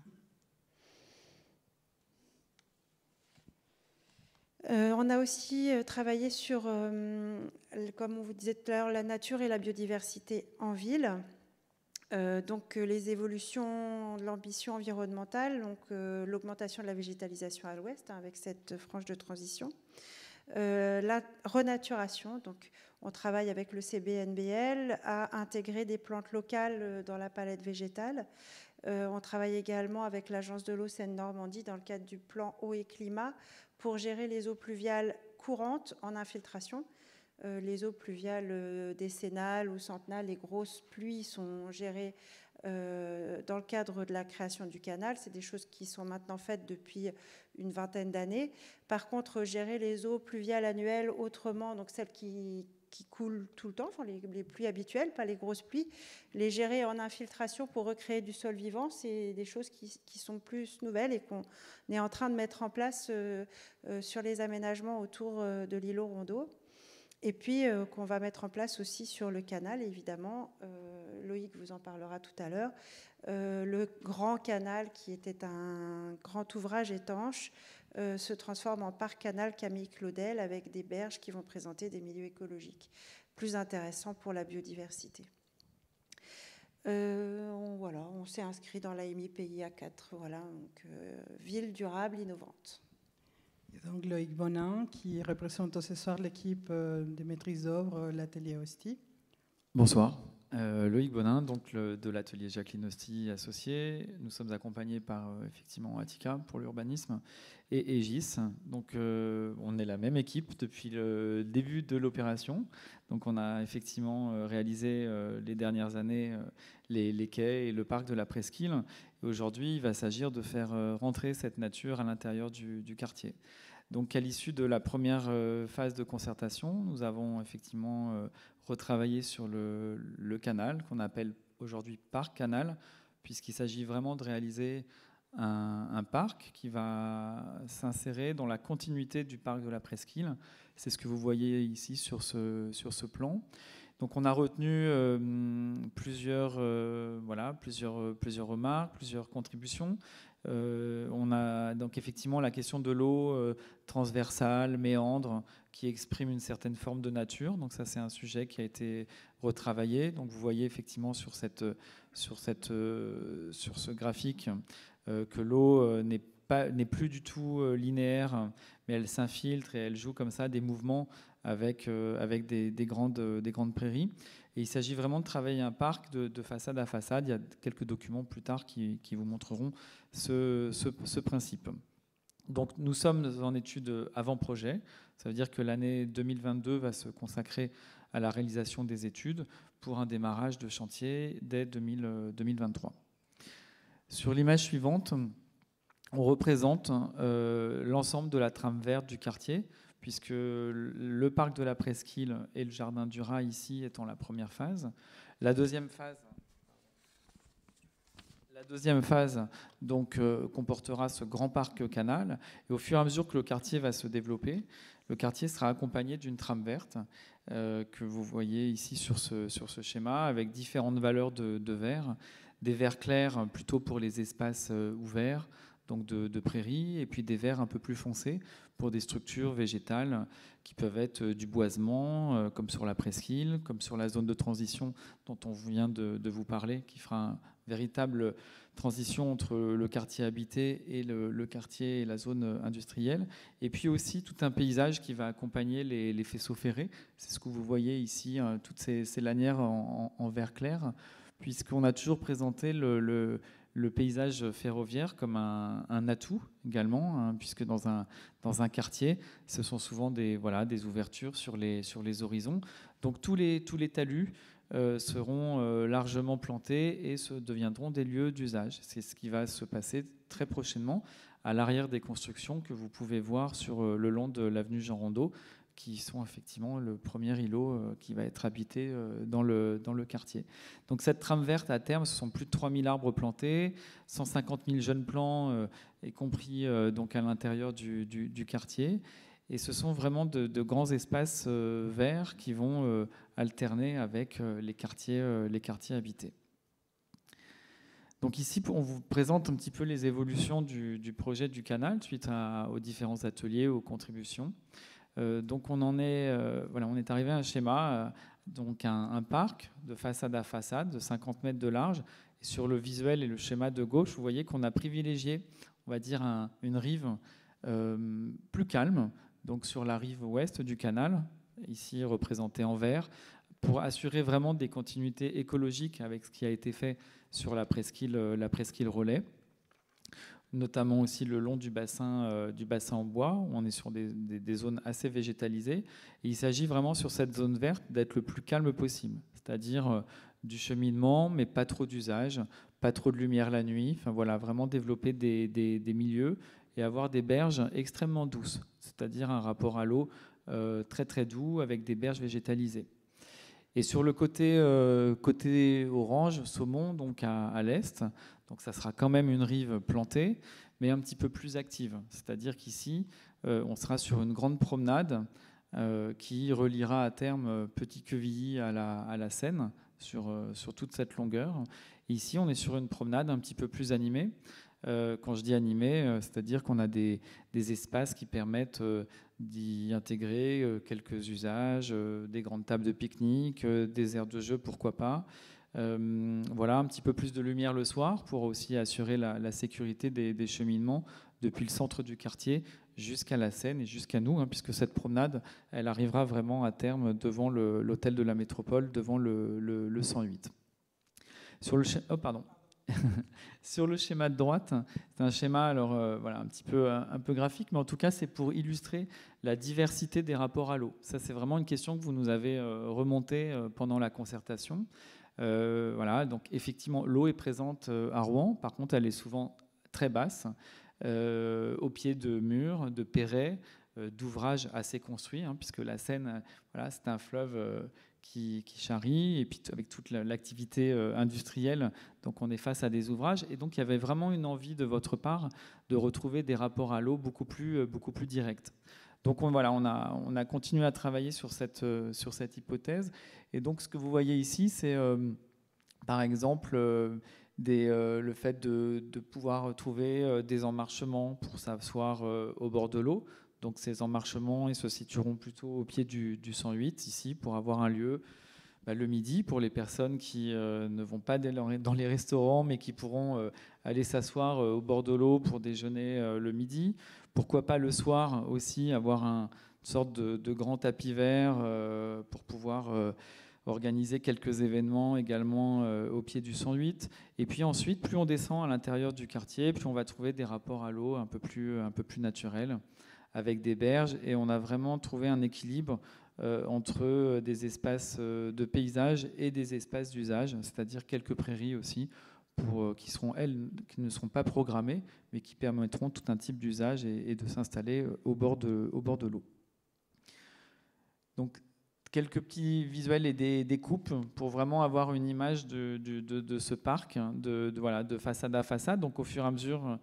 On a aussi travaillé sur, comme on vous disait tout à l'heure, la nature et la biodiversité en ville. Donc les évolutions de l'ambition environnementale, donc l'augmentation de la végétalisation à l'ouest avec cette frange de transition, la renaturation. Donc, on travaille avec le CBNBL à intégrer des plantes locales dans la palette végétale. On travaille également avec l'Agence de l'eau Seine-Normandie dans le cadre du plan eau et climat pour gérer les eaux pluviales courantes en infiltration. Les eaux pluviales décennales ou centennales, les grosses pluies sont gérées dans le cadre de la création du canal. C'est des choses qui sont maintenant faites depuis une vingtaine d'années. Par contre, gérer les eaux pluviales annuelles autrement, donc celles qui coulent tout le temps, enfin les pluies habituelles, pas les grosses pluies, les gérer en infiltration pour recréer du sol vivant, c'est des choses qui sont plus nouvelles et qu'on est en train de mettre en place sur les aménagements autour de l'îlot Rondeau. Et puis qu'on va mettre en place aussi sur le canal, évidemment. Loïc vous en parlera tout à l'heure. Le grand canal, qui était un grand ouvrage étanche, se transforme en parc canal Camille Claudel avec des berges qui vont présenter des milieux écologiques plus intéressants pour la biodiversité. On s'est inscrit dans l'AMI PIA 4, donc, ville durable, innovante. Et donc Loïc Bonin, qui représente ce soir l'équipe de maîtrise d'œuvre, l'atelier Hosty. Bonsoir, Loïc Bonin, donc de l'atelier Jacqueline Hosty associé. Nous sommes accompagnés par effectivement Attica pour l'urbanisme et Aegis. Donc on est la même équipe depuis le début de l'opération. Donc on a effectivement réalisé les dernières années les quais et le parc de la Presqu'île. Et aujourd'hui, il va s'agir de faire rentrer cette nature à l'intérieur du quartier. Donc à l'issue de la première phase de concertation, nous avons effectivement retravaillé sur le canal, qu'on appelle aujourd'hui parc canal, puisqu'il s'agit vraiment de réaliser un parc qui va s'insérer dans la continuité du parc de la Presqu'île. C'est ce que vous voyez ici sur ce plan. Donc on a retenu plusieurs remarques, plusieurs contributions. On a donc effectivement la question de l'eau transversale, méandre, qui exprime une certaine forme de nature. Donc ça, c'est un sujet qui a été retravaillé. Donc vous voyez effectivement sur ce graphique que l'eau n'est plus du tout linéaire, mais elle s'infiltre et elle joue comme ça des mouvements avec des grandes prairies. Et il s'agit vraiment de travailler un parc de façade à façade. Il y a quelques documents plus tard qui vous montreront ce principe. Donc nous sommes en étude avant-projet. Ça veut dire que l'année 2022 va se consacrer à la réalisation des études pour un démarrage de chantier dès 2023. Sur l'image suivante, on représente l'ensemble de la trame verte du quartier, puisque le parc de la Presqu'île et le jardin du Raz ici étant la première phase. La deuxième phase donc, comportera ce grand parc canal. Et au fur et à mesure que le quartier va se développer, le quartier sera accompagné d'une trame verte que vous voyez ici sur ce schéma, avec différentes valeurs de vert. Des verts clairs plutôt pour les espaces ouverts, donc de prairies, et puis des verts un peu plus foncés pour des structures végétales qui peuvent être du boisement, comme sur la Presqu'île, comme sur la zone de transition dont on vient de vous parler, qui fera une véritable transition entre le quartier habité et le quartier et la zone industrielle. Et puis aussi tout un paysage qui va accompagner les faisceaux ferrés. C'est ce que vous voyez ici, toutes ces lanières en vert clair, puisqu'on a toujours présenté le paysage ferroviaire comme un atout également, hein, puisque dans un quartier, ce sont souvent des ouvertures sur les horizons. Donc tous les talus seront largement plantés et deviendront des lieux d'usage. C'est ce qui va se passer très prochainement à l'arrière des constructions que vous pouvez voir sur le long de l'avenue Jean Rondeau, qui sont effectivement le premier îlot qui va être habité dans le quartier. Donc cette trame verte, à terme, ce sont plus de 3000 arbres plantés, 150 000 jeunes plants, y compris donc à l'intérieur du quartier. Et ce sont vraiment de grands espaces verts qui vont alterner avec les quartiers habités. Donc ici, on vous présente un petit peu les évolutions du projet du canal suite aux différents ateliers, aux contributions. Donc on est arrivé à un schéma, donc un parc de façade à façade de 50 mètres de large. Et sur le visuel et le schéma de gauche, vous voyez qu'on a privilégié, on va dire, une rive plus calme, donc sur la rive ouest du canal, ici représenté en vert, pour assurer vraiment des continuités écologiques avec ce qui a été fait sur la presqu'île Rollet, notamment aussi le long du bassin en bois, où on est sur des zones assez végétalisées. Et il s'agit vraiment sur cette zone verte d'être le plus calme possible, c'est-à-dire du cheminement, mais pas trop d'usage, pas trop de lumière la nuit. Enfin voilà, vraiment développer des milieux et avoir des berges extrêmement douces, c'est-à-dire un rapport à l'eau très très doux avec des berges végétalisées. Et sur le côté orange, saumon, donc à l'est, donc ça sera quand même une rive plantée, mais un petit peu plus active. C'est-à-dire qu'ici, on sera sur une grande promenade qui reliera à terme Petit-Quevilly à la Seine sur toute cette longueur. Et ici, on est sur une promenade un petit peu plus animée. Quand je dis animée, c'est-à-dire qu'on a des espaces qui permettent d'y intégrer quelques usages, des grandes tables de pique-nique, des aires de jeu, pourquoi pas. Voilà, un petit peu plus de lumière le soir pour aussi assurer la sécurité des cheminements depuis le centre du quartier jusqu'à la Seine et jusqu'à nous, puisque cette promenade, elle arrivera vraiment à terme devant l'hôtel de la Métropole, devant le 108. Sur le Sur le schéma de droite, c'est un schéma alors, voilà, un peu graphique, mais en tout cas, c'est pour illustrer la diversité des rapports à l'eau. Ça, c'est vraiment une question que vous nous avez remontée pendant la concertation. Voilà, donc effectivement, l'eau est présente à Rouen. Par contre, elle est souvent très basse, au pied de murs, de perrets, d'ouvrages assez construits, puisque la Seine, voilà, c'est un fleuve qui charrie, et puis avec toute l'activité industrielle, donc on est face à des ouvrages. Et donc il y avait vraiment une envie de votre part de retrouver des rapports à l'eau beaucoup plus directs. Donc on a continué à travailler sur cette hypothèse. Et donc ce que vous voyez ici, c'est par exemple le fait de pouvoir trouver des emmarchements pour s'asseoir au bord de l'eau. Donc ces emmarchements, ils se situeront plutôt au pied du 108, ici, pour avoir un lieu le midi pour les personnes qui ne vont pas dans les restaurants, mais qui pourront aller s'asseoir au bord de l'eau pour déjeuner le midi. Pourquoi pas le soir aussi avoir une sorte de grand tapis vert pour pouvoir organiser quelques événements également au pied du 108. Et puis ensuite, plus on descend à l'intérieur du quartier, plus on va trouver des rapports à l'eau un peu plus naturels, avec des berges, et on a vraiment trouvé un équilibre entre des espaces de paysage et des espaces d'usage, c'est-à-dire quelques prairies aussi, qui ne seront pas programmées, mais qui permettront tout un type d'usage et de s'installer au bord de l'eau. Donc, quelques petits visuels et des coupes pour vraiment avoir une image de ce parc, de façade à façade. Donc, au fur et à mesure,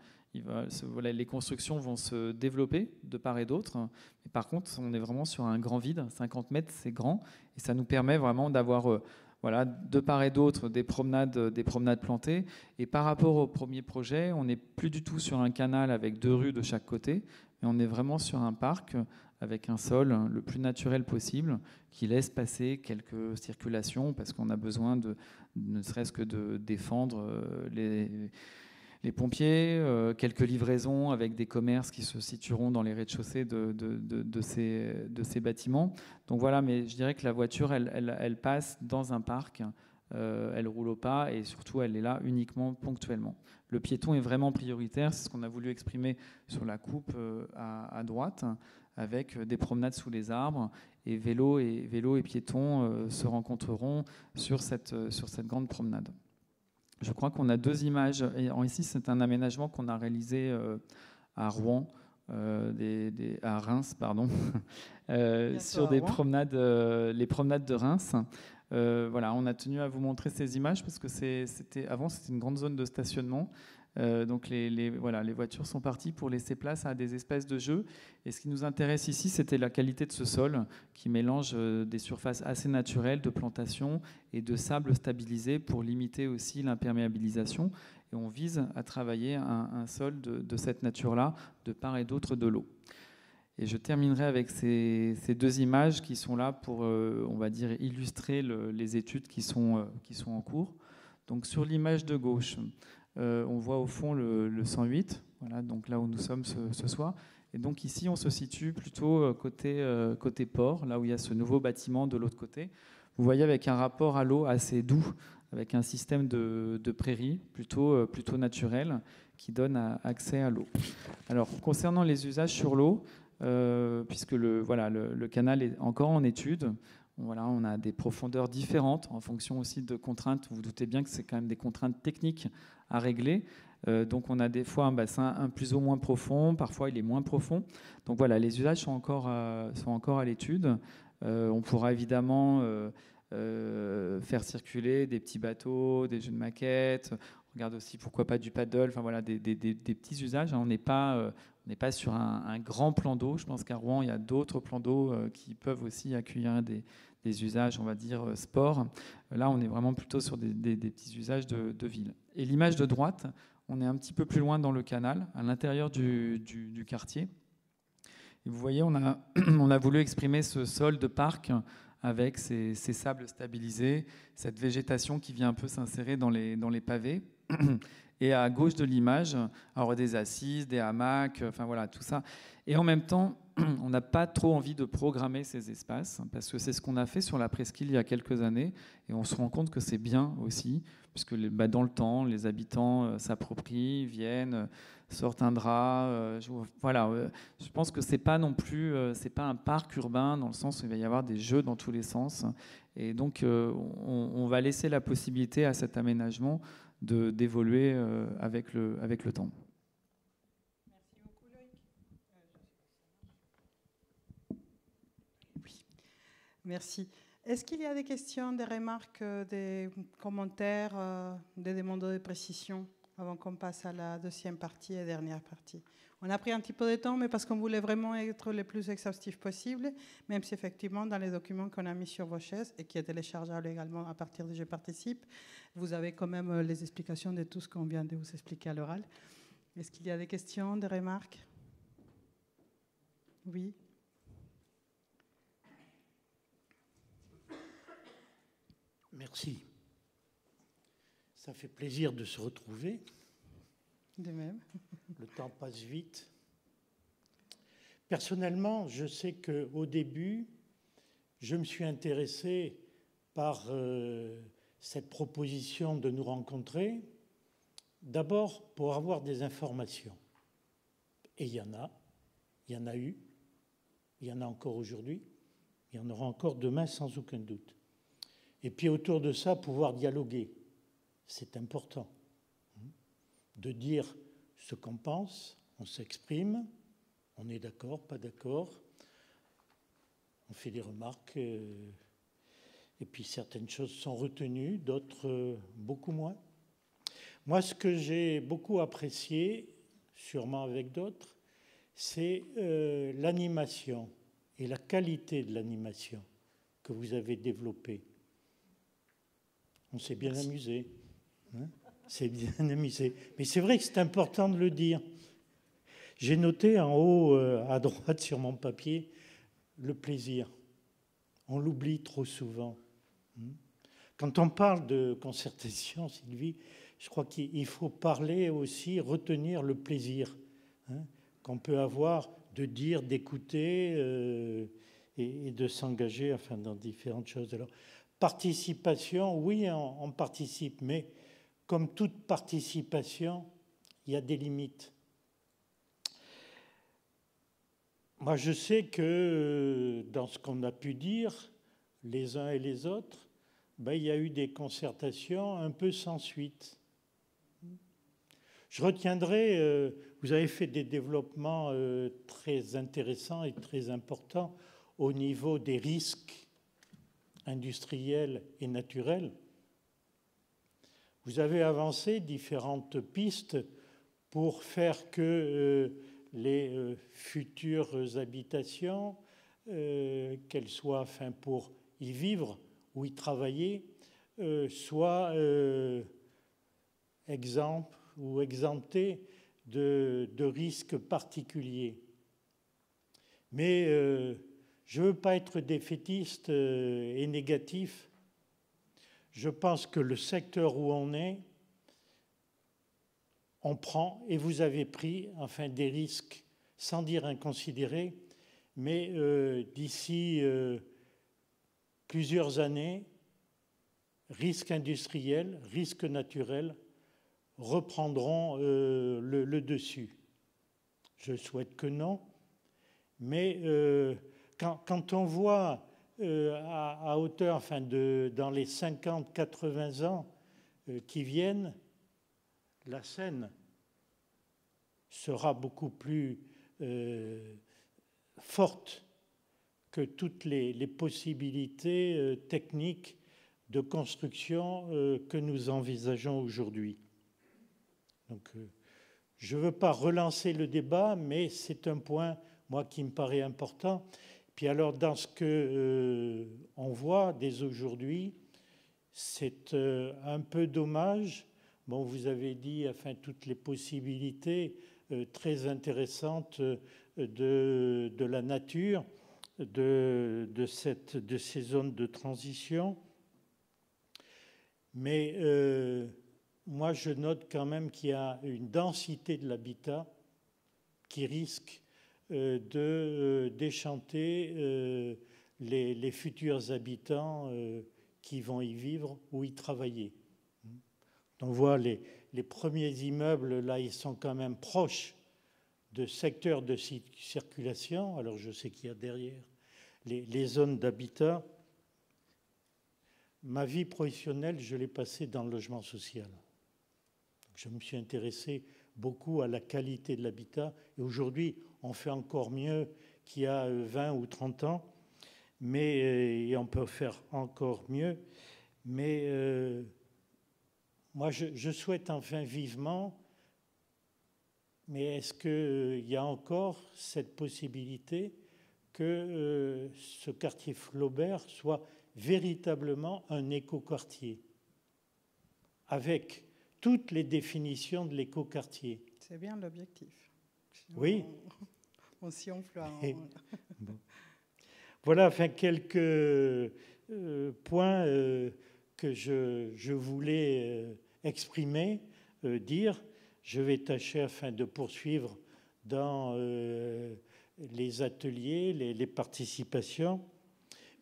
les constructions vont se développer de part et d'autre. Mais par contre, on est vraiment sur un grand vide. 50 mètres, c'est grand. Et ça nous permet vraiment d'avoir de part et d'autre des promenades plantées. Et par rapport au premier projet, on n'est plus du tout sur un canal avec 2 rues de chaque côté, mais on est vraiment sur un parc avec un sol le plus naturel possible, qui laisse passer quelques circulations, parce qu'on a besoin ne serait-ce que de défendre les pompiers, quelques livraisons avec des commerces qui se situeront dans les rez-de-chaussée de ces bâtiments. Donc voilà, mais je dirais que la voiture, elle passe dans un parc, elle roule au pas, et surtout, elle est là uniquement ponctuellement. Le piéton est vraiment prioritaire, c'est ce qu'on a voulu exprimer sur la coupe à droite, avec des promenades sous les arbres, et vélo et piétons se rencontreront sur cette grande promenade. Je crois qu'on a 2 images. Ici, c'est un aménagement qu'on a réalisé à Rouen, à Reims, pardon, sur des promenades, les promenades de Reims. Voilà, on a tenu à vous montrer ces images parce que avant, c'était une grande zone de stationnement. Donc les voitures sont parties pour laisser place à des espaces de jeu. Et ce qui nous intéresse ici, c'était la qualité de ce sol qui mélange des surfaces assez naturelles de plantation et de sable stabilisé pour limiter aussi l'imperméabilisation. Et on vise à travailler un sol de cette nature-là, de part et d'autre de l'eau. Et je terminerai avec ces 2 images qui sont là pour, on va dire, illustrer les études qui sont en cours. Donc sur l'image de gauche, On voit au fond le 108, voilà, donc là où nous sommes ce soir. Et donc ici, on se situe plutôt côté port, là où il y a ce nouveau bâtiment de l'autre côté. Vous voyez avec un rapport à l'eau assez doux, avec un système de prairies plutôt naturel qui donne accès à l'eau. Alors, concernant les usages sur l'eau, puisque le canal est encore en étude, voilà, on a des profondeurs différentes en fonction aussi de contraintes. Vous vous doutez bien que c'est quand même des contraintes techniques à régler. Donc on a des fois un bassin plus ou moins profond, parfois il est moins profond. Donc voilà, les usages sont encore à l'étude. On pourra évidemment faire circuler des petits bateaux, des jeux de maquettes. On regarde aussi pourquoi pas du paddle. Enfin voilà, des petits usages. On n'est pas sur un grand plan d'eau. Je pense qu'à Rouen, il y a d'autres plans d'eau qui peuvent aussi accueillir des usages, on va dire, sport. Là, on est vraiment plutôt sur des petits usages de ville. Et l'image de droite, on est un petit peu plus loin dans le canal, à l'intérieur du quartier. Et vous voyez, on a voulu exprimer ce sol de parc avec ces sables stabilisés, cette végétation qui vient un peu s'insérer dans les pavés. Et à gauche de l'image, alors des assises, des hamacs, enfin voilà, tout ça. Et en même temps, on n'a pas trop envie de programmer ces espaces, parce que c'est ce qu'on a fait sur la presqu'île il y a quelques années, et on se rend compte que c'est bien aussi, puisque dans le temps, les habitants s'approprient, viennent, sortent un drap. Voilà, je pense que c'est pas non plus, c'est pas un parc urbain dans le sens où il va y avoir des jeux dans tous les sens, et donc on va laisser la possibilité à cet aménagement d'évoluer avec le temps. Merci beaucoup, Loïc. Oui. Merci. Est-ce qu'il y a des questions, des remarques, des commentaires, des demandes de précision avant qu'on passe à la deuxième partie et dernière partie? On a pris un petit peu de temps, mais parce qu'on voulait vraiment être le plus exhaustif possible, même si effectivement, dans les documents qu'on a mis sur vos chaises et qui est téléchargeable également à partir de Je participe, vous avez quand même les explications de tout ce qu'on vient de vous expliquer à l'oral. Est-ce qu'il y a des questions, des remarques? Oui. Merci. Ça fait plaisir de se retrouver. De même. Le temps passe vite. Personnellement, je sais qu'au début, je me suis intéressé par cette proposition de nous rencontrer, d'abord pour avoir des informations. Et il y en a eu, il y en a encore aujourd'hui, il y en aura encore demain sans aucun doute. Et puis autour de ça, pouvoir dialoguer. C'est important de dire ce qu'on pense, on s'exprime, on est d'accord, pas d'accord, on fait des remarques, et puis certaines choses sont retenues, d'autres beaucoup moins. Moi, ce que j'ai beaucoup apprécié, sûrement avec d'autres, c'est l'animation et la qualité de l'animation que vous avez développée. On s'est bien amusé. C'est bien amusé. Mais c'est vrai que c'est important de le dire. J'ai noté en haut, à droite sur mon papier, le plaisir. On l'oublie trop souvent. Quand on parle de concertation, Sylvie, je crois qu'il faut parler aussi, retenir le plaisir qu'on peut avoir de dire, d'écouter et de s'engager dans différentes choses. Alors, participation, oui, on participe, mais comme toute participation, il y a des limites. Moi, je sais que dans ce qu'on a pu dire, les uns et les autres, il y a eu des concertations un peu sans suite. Je retiendrai, vous avez fait des développements très intéressants et très importants au niveau des risques industriels et naturels. Vous avez avancé différentes pistes pour faire que les futures habitations, qu'elles soient pour y vivre ou y travailler, soient exemptes ou exemptées de risques particuliers. Mais je ne veux pas être défaitiste et négatif. Je pense que le secteur où on est on prend, et vous avez pris enfin des risques, sans dire inconsidérés, mais d'ici plusieurs années, risques industriels, risques naturels reprendront le dessus. Je souhaite que non, mais quand on voit à hauteur, enfin dans les 50-80 ans qui viennent, la scène sera beaucoup plus forte que toutes les possibilités techniques de construction que nous envisageons aujourd'hui. Donc, je ne veux pas relancer le débat, mais c'est un point, moi, qui me paraît important. Puis alors, dans ce qu'on voit dès aujourd'hui, c'est un peu dommage. Bon, vous avez dit, enfin, toutes les possibilités très intéressantes de la nature, de ces zones de transition. Mais moi, je note quand même qu'il y a une densité de l'habitat qui risque de déchanter les futurs habitants qui vont y vivre ou y travailler. On voit les premiers immeubles, là, ils sont quand même proches de secteurs de circulation. Alors, je sais qu'il y a derrière les zones d'habitat. Ma vie professionnelle, je l'ai passée dans le logement social. Je me suis intéressé beaucoup à la qualité de l'habitat. Et aujourd'hui, on fait encore mieux qu'il y a 20 ou 30 ans. Et on peut faire encore mieux. Mais moi, je souhaite enfin vivement, mais est-ce qu'il y a encore cette possibilité que ce quartier Flaubert soit véritablement un écoquartier, avec toutes les définitions de l'écoquartier? C'est bien l'objectif. Sinon, oui. On s'y enfle. Bon. Voilà, enfin, quelques points que je voulais exprimer, dire. Je vais tâcher afin de poursuivre dans les ateliers, les participations.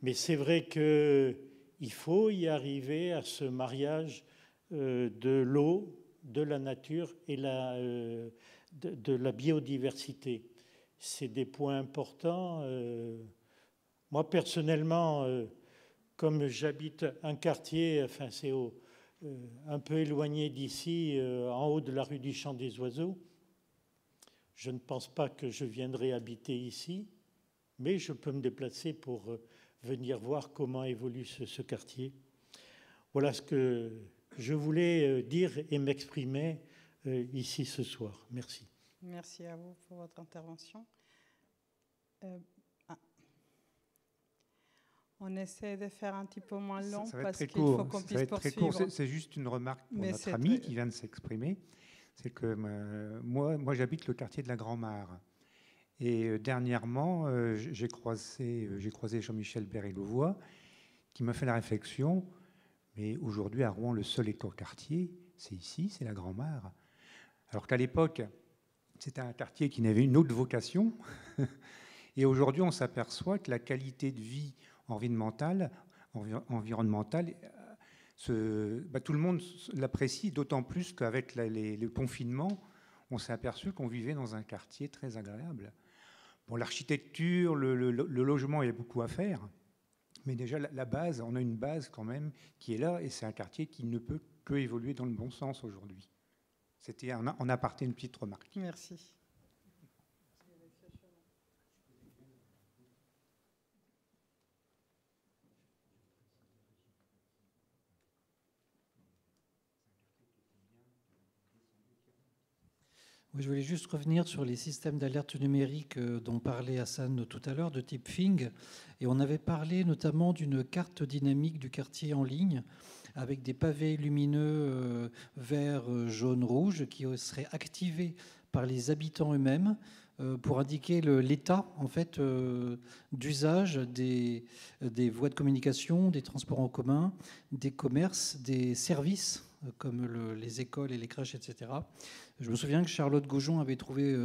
Mais c'est vrai qu'il faut y arriver à ce mariage de l'eau, de la nature et de la biodiversité. C'est des points importants. Moi, personnellement, comme j'habite un quartier, enfin c'est un peu éloigné d'ici, en haut de la rue du Champ des Oiseaux, je ne pense pas que je viendrai habiter ici, mais je peux me déplacer pour venir voir comment évolue ce quartier. Voilà ce que je voulais dire et m'exprimer ici ce soir. Merci. Merci à vous pour votre intervention. On essaie de faire un petit peu moins long parce qu'il faut qu'on puisse poursuivre. C'est juste une remarque pour notre ami qui vient de s'exprimer. C'est que moi j'habite le quartier de la Grand-Mare. Et dernièrement, j'ai croisé Jean-Michel Berry-Louvois qui m'a fait la réflexion, mais aujourd'hui à Rouen, le seul écoquartier, c'est ici, c'est la Grand-Mare. Alors qu'à l'époque, c'était un quartier qui n'avait une autre vocation. Et aujourd'hui, on s'aperçoit que la qualité de vie environnementale, tout le monde l'apprécie, d'autant plus qu'avec le confinement, on s'est aperçu qu'on vivait dans un quartier très agréable. Bon, l'architecture, le logement, il y a beaucoup à faire, mais déjà la base, on a une base quand même qui est là, et c'est un quartier qui ne peut que évoluer dans le bon sens aujourd'hui. C'était en aparté une petite remarque. Merci. Oui, je voulais juste revenir sur les systèmes d'alerte numérique dont parlait Hassan tout à l'heure, de type Fing. Et on avait parlé notamment d'une carte dynamique du quartier en ligne avec des pavés lumineux vert, jaune, rouge qui seraient activés par les habitants eux-mêmes pour indiquer l'état en fait, d'usage des voies de communication, des transports en commun, des commerces, des services comme les écoles et les crèches, etc. Je me souviens que Charlotte Gaujon avait trouvé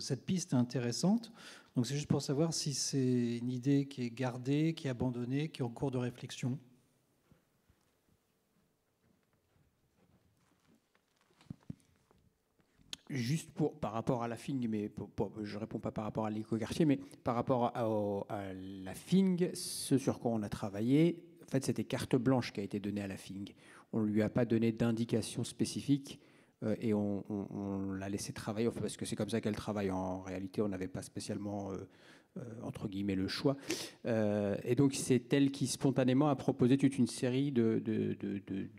cette piste intéressante. Donc c'est juste pour savoir si c'est une idée qui est gardée, qui est abandonnée, qui est en cours de réflexion. Juste par rapport à la FING, mais je ne réponds pas par rapport à l'écoquartier, mais par rapport à la FING, ce sur quoi on a travaillé, en fait, c'était carte blanche qui a été donnée à la FING. On ne lui a pas donné d'indication spécifique et on l'a laissé travailler, parce que c'est comme ça qu'elle travaille. En réalité, on n'avait pas spécialement, entre guillemets, le choix. Et donc, c'est elle qui, spontanément, a proposé toute une série de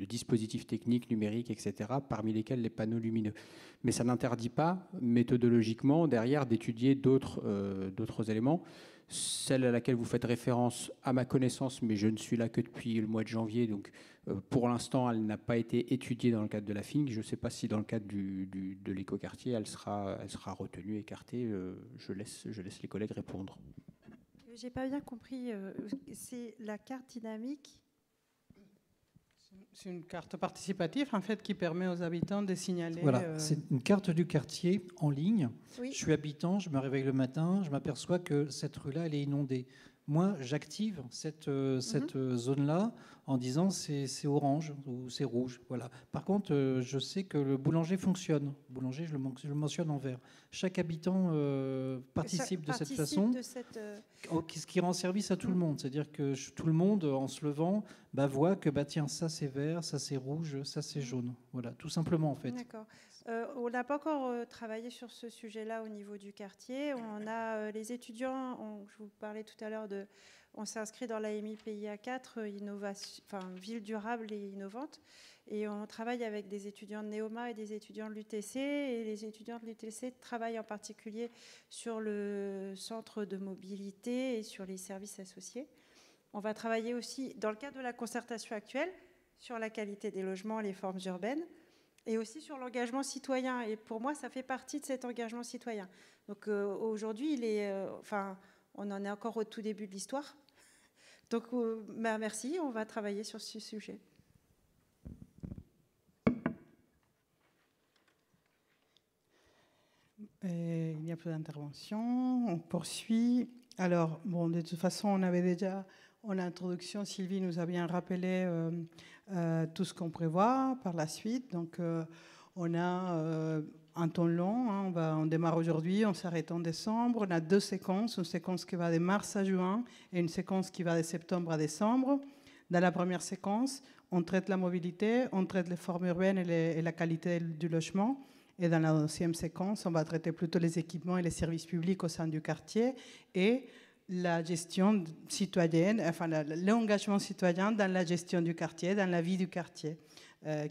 dispositifs techniques, numériques, etc., parmi lesquels les panneaux lumineux. Mais ça n'interdit pas, méthodologiquement, derrière, d'étudier d'autres éléments. Celle à laquelle vous faites référence, à ma connaissance, mais je ne suis là que depuis le mois de janvier, donc pour l'instant, elle n'a pas été étudiée dans le cadre de la FING. Je ne sais pas si dans le cadre de l'écoquartier, elle sera retenue, écartée. Je laisse les collègues répondre. J'ai pas bien compris. C'est la carte dynamique? C'est une carte participative en fait qui permet aux habitants de signaler. Voilà, c'est une carte du quartier en ligne. Oui. Je suis habitant, je me réveille le matin, je m'aperçois que cette rue-là, elle est inondée. Moi, j'active cette zone-là en disant c'est orange ou c'est rouge. Voilà. Par contre, je sais que le boulanger fonctionne. Le boulanger, je le mentionne en vert. Chaque habitant participe de cette façon, ce qui rend service à tout le monde. C'est-à-dire que tout le monde, en se levant, voit que tiens, ça c'est vert, ça c'est rouge, ça c'est jaune. Voilà, tout simplement en fait. D'accord. On n'a pas encore travaillé sur ce sujet-là au niveau du quartier. On a les étudiants, je vous parlais tout à l'heure on s'est inscrit dans l'AMI PIA 4, ville durable et innovante. Et on travaille avec des étudiants de Neoma et des étudiants de l'UTC. Et les étudiants de l'UTC travaillent en particulier sur le centre de mobilité et sur les services associés. On va travailler aussi, dans le cadre de la concertation actuelle, sur la qualité des logements et les formes urbaines, et aussi sur l'engagement citoyen. Et pour moi, ça fait partie de cet engagement citoyen. Donc aujourd'hui, on en est encore au tout début de l'histoire. Donc merci, on va travailler sur ce sujet. Il n'y a plus d'intervention. On poursuit. Alors, de toute façon, on avait déjà, en introduction, Sylvie nous a bien rappelé tout ce qu'on prévoit par la suite. Donc, on a un temps long. On démarre aujourd'hui, on s'arrête en décembre. On a 2 séquences, une séquence qui va de mars à juin et une séquence qui va de septembre à décembre. Dans la première séquence, on traite la mobilité, on traite les formes urbaines et la qualité du logement. Et dans la deuxième séquence, on va traiter plutôt les équipements et les services publics au sein du quartier et la gestion citoyenne, l'engagement citoyen dans la gestion du quartier, dans la vie du quartier,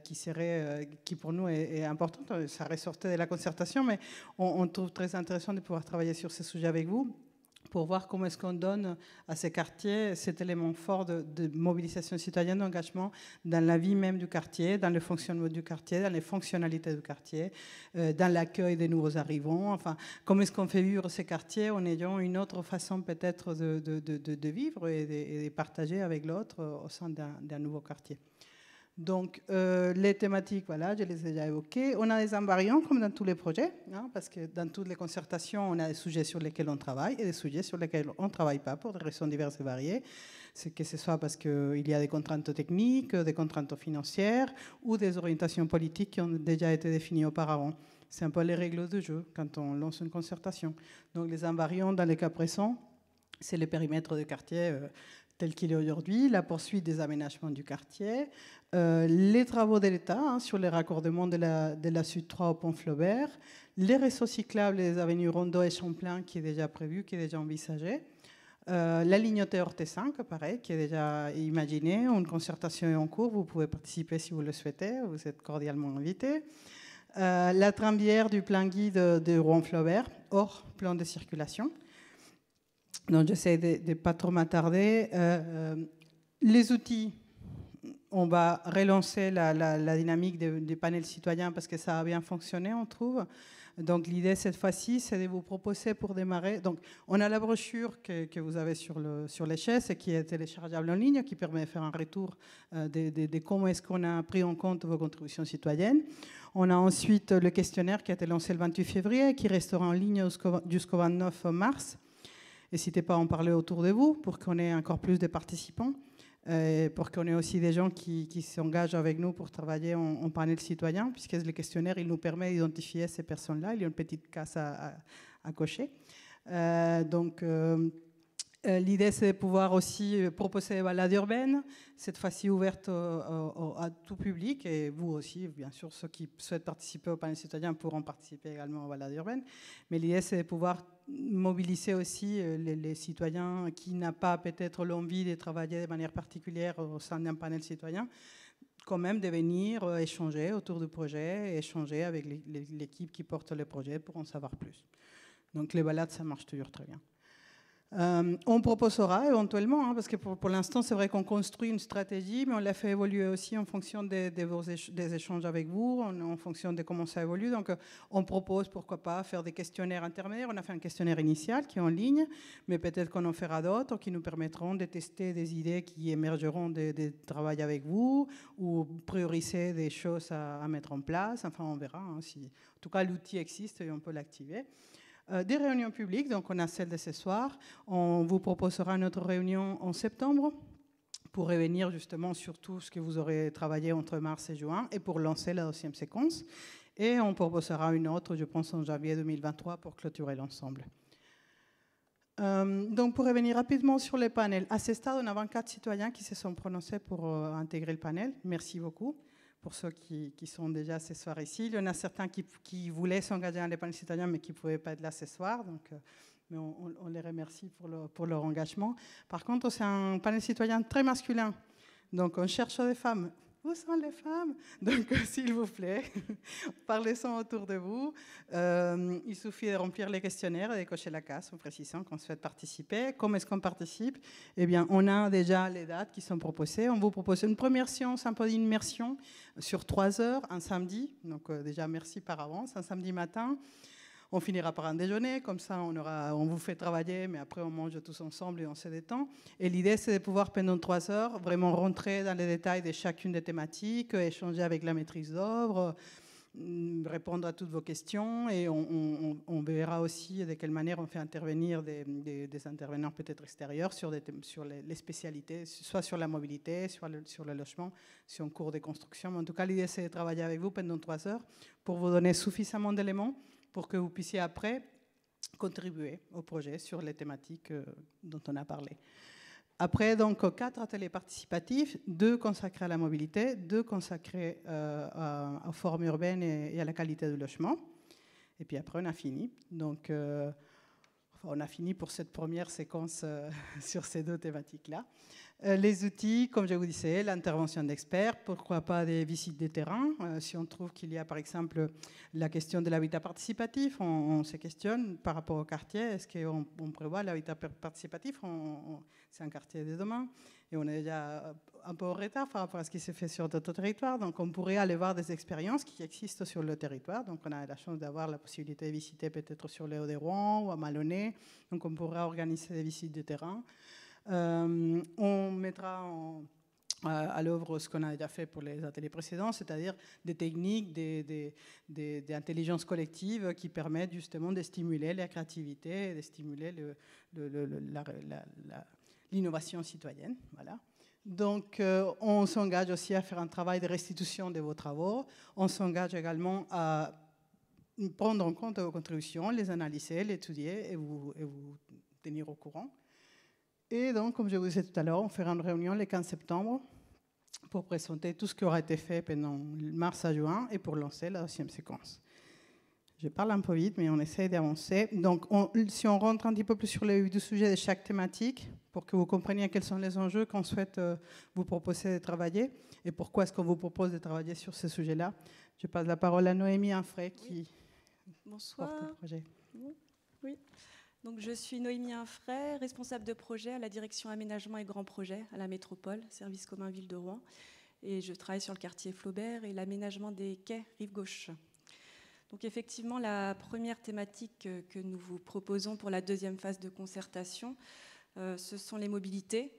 qui pour nous est importante. Ça ressortait de la concertation, mais on trouve très intéressant de pouvoir travailler sur ce sujet avec vous, pour voir comment est-ce qu'on donne à ces quartiers cet élément fort de mobilisation citoyenne, d'engagement dans la vie même du quartier, dans le fonctionnement du quartier, dans les fonctionnalités du quartier, dans l'accueil des nouveaux arrivants. Enfin, comment est-ce qu'on fait vivre ces quartiers en ayant une autre façon peut-être de vivre et de partager avec l'autre au sein d'un nouveau quartier. Donc, les thématiques, voilà, je les ai déjà évoquées. On a des invariants, comme dans tous les projets, parce que dans toutes les concertations, on a des sujets sur lesquels on travaille et des sujets sur lesquels on ne travaille pas pour des raisons diverses et variées. C'est que ce soit parce qu'il y a des contraintes techniques, des contraintes financières ou des orientations politiques qui ont déjà été définies auparavant. C'est un peu les règles du jeu quand on lance une concertation. Donc, les invariants, dans les cas présents, c'est le périmètre de quartier tel qu'il est aujourd'hui, la poursuite des aménagements du quartier, les travaux de l'État sur les raccordements de la Sud 3 au pont Flaubert, les réseaux cyclables des avenues Rondeau et Champlain qui est déjà prévu, qui est déjà envisagé, la ligne T 5, pareil, qui est déjà imaginée, une concertation est en cours, vous pouvez participer si vous le souhaitez, vous êtes cordialement invités. La trambière du plan guide de Rouen-Flaubert, hors plan de circulation. Donc, j'essaie de ne pas trop m'attarder. Les outils, on va relancer la dynamique des panels citoyens parce que ça a bien fonctionné, on trouve. Donc l'idée cette fois-ci, c'est de vous proposer pour démarrer. Donc on a la brochure que vous avez sur l'ECHES et qui est téléchargeable en ligne, qui permet de faire un retour de comment est-ce qu'on a pris en compte vos contributions citoyennes. On a ensuite le questionnaire qui a été lancé le 28 février et qui restera en ligne jusqu'au 29 mars. N'hésitez pas à en parler autour de vous pour qu'on ait encore plus de participants. Pour qu'on ait aussi des gens qui s'engagent avec nous pour travailler en panel citoyen, puisque le questionnaire, il nous permet d'identifier ces personnes-là. Il y a une petite case à cocher. L'idée, c'est de pouvoir aussi proposer des balades urbaines, cette fois-ci ouvertes à tout public, et vous aussi, bien sûr, ceux qui souhaitent participer au panel citoyen pourront participer également aux balades urbaines. Mais l'idée, c'est de pouvoir mobiliser aussi les citoyens qui n'ont pas peut-être l'envie de travailler de manière particulière au sein d'un panel citoyen, quand même de venir échanger autour du projet, échanger avec l'équipe qui porte le projet pour en savoir plus. Donc les balades, ça marche toujours très bien. On proposera éventuellement, parce que pour l'instant, c'est vrai qu'on construit une stratégie, mais on l'a fait évoluer aussi en fonction des échanges avec vous, en fonction de comment ça évolue. Donc, on propose, pourquoi pas, faire des questionnaires intermédiaires. On a fait un questionnaire initial qui est en ligne, mais peut-être qu'on en fera d'autres qui nous permettront de tester des idées qui émergeront de travail avec vous ou prioriser des choses à mettre en place. Enfin, on verra. En tout cas, l'outil existe et on peut l'activer. Des réunions publiques, donc on a celle de ce soir. On vous proposera notre réunion en septembre pour revenir justement sur tout ce que vous aurez travaillé entre mars et juin et pour lancer la 2e séquence. Et on proposera une autre, je pense, en janvier 2023 pour clôturer l'ensemble. Donc pour revenir rapidement sur les panels, à ce stade, on a 24 citoyens qui se sont prononcés pour intégrer le panel. Merci beaucoup. Pour ceux qui sont déjà ce soir ici. Il y en a certains qui voulaient s'engager dans les panels citoyens, mais qui ne pouvaient pas être là ce soir. Donc, mais on les remercie pour leur engagement. Par contre, c'est un panel citoyen très masculin. Donc, on cherche des femmes. Où sont les femmes? Donc, s'il vous plaît, parlez-en autour de vous. Il suffit de remplir les questionnaires et de cocher la case en précisant qu'on souhaite participer. Comment est-ce qu'on participe? Eh bien, on a déjà les dates qui sont proposées. On vous propose une première séance, un peu d'immersion sur 3 heures, un samedi. Donc, déjà, merci par avance, un samedi matin. On finira par un déjeuner, comme ça on vous fait travailler, mais après on mange tous ensemble et on se détend. Et l'idée, c'est de pouvoir, pendant 3 heures, vraiment rentrer dans les détails de chacune des thématiques, échanger avec la maîtrise d'œuvre, répondre à toutes vos questions, et on verra aussi de quelle manière on fait intervenir des intervenants peut-être extérieurs sur les spécialités, soit sur la mobilité, soit sur le logement, sur un cours de construction. Mais en tout cas, l'idée, c'est de travailler avec vous pendant 3 heures pour vous donner suffisamment d'éléments pour que vous puissiez après contribuer au projet sur les thématiques dont on a parlé. Après, donc, 4 ateliers participatifs, 2 consacrés à la mobilité, 2 consacrés aux formes urbaines et à la qualité du logement. Et puis après, on a fini. Donc, on a fini pour cette première séquence sur ces 2 thématiques-là. Les outils, comme je vous disais, l'intervention d'experts, pourquoi pas des visites de terrain. Si on trouve qu'il y a par exemple la question de l'habitat participatif, on se questionne par rapport au quartier, est-ce qu'on prévoit l'habitat participatif? C'est un quartier de demain et on est déjà un peu en retard par rapport à ce qui se fait sur d'autres territoires, donc on pourrait aller voir des expériences qui existent sur le territoire. Donc on a la chance d'avoir la possibilité de visiter peut-être sur les Hauts-de-Rouen ou à Malonnet, donc on pourrait organiser des visites de terrain. On mettra à l'œuvre ce qu'on a déjà fait pour les ateliers précédents, c'est-à-dire des techniques d'intelligence collective qui permettent justement de stimuler la créativité et de stimuler l'innovation citoyenne. Voilà. Donc, on s'engage aussi à faire un travail de restitution de vos travaux. On s'engage également à prendre en compte vos contributions, les analyser, les étudier et vous tenir au courant. Et donc, comme je vous disais tout à l'heure, on fera une réunion le 15 septembre pour présenter tout ce qui aura été fait pendant mars à juin et pour lancer la 2e séquence. Je parle un peu vite, mais on essaie d'avancer. Donc, si on rentre un petit peu plus sur le vif du sujet de chaque thématique, pour que vous compreniez quels sont les enjeux qu'on souhaite vous proposer de travailler et pourquoi est-ce qu'on vous propose de travailler sur ce sujet-là, je passe la parole à Noémie Infray qui porte le projet. Oui. Donc, je suis Noémie Infray, responsable de projet à la direction aménagement et grands projets à la métropole, service commun ville de Rouen. et je travaille sur le quartier Flaubert et l'aménagement des quais rive gauche. Donc effectivement, la première thématique que nous vous proposons pour la deuxième phase de concertation, ce sont les mobilités.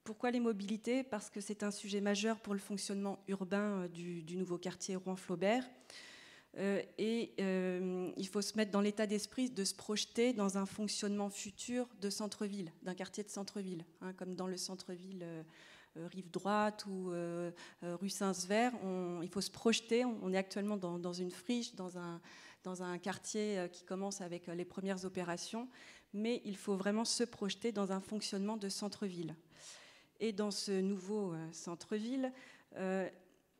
Pourquoi les mobilités? Parce que c'est un sujet majeur pour le fonctionnement urbain du nouveau quartier Rouen-Flaubert. Il faut se mettre dans l'état d'esprit de se projeter dans un fonctionnement futur de centre-ville, d'un quartier de centre-ville, hein, comme dans le centre-ville rive droite ou rue Saint-Sever. Il faut se projeter. On est actuellement dans une friche, dans un quartier qui commence avec les premières opérations, mais il faut vraiment se projeter dans un fonctionnement de centre-ville. Et dans ce nouveau centre-ville,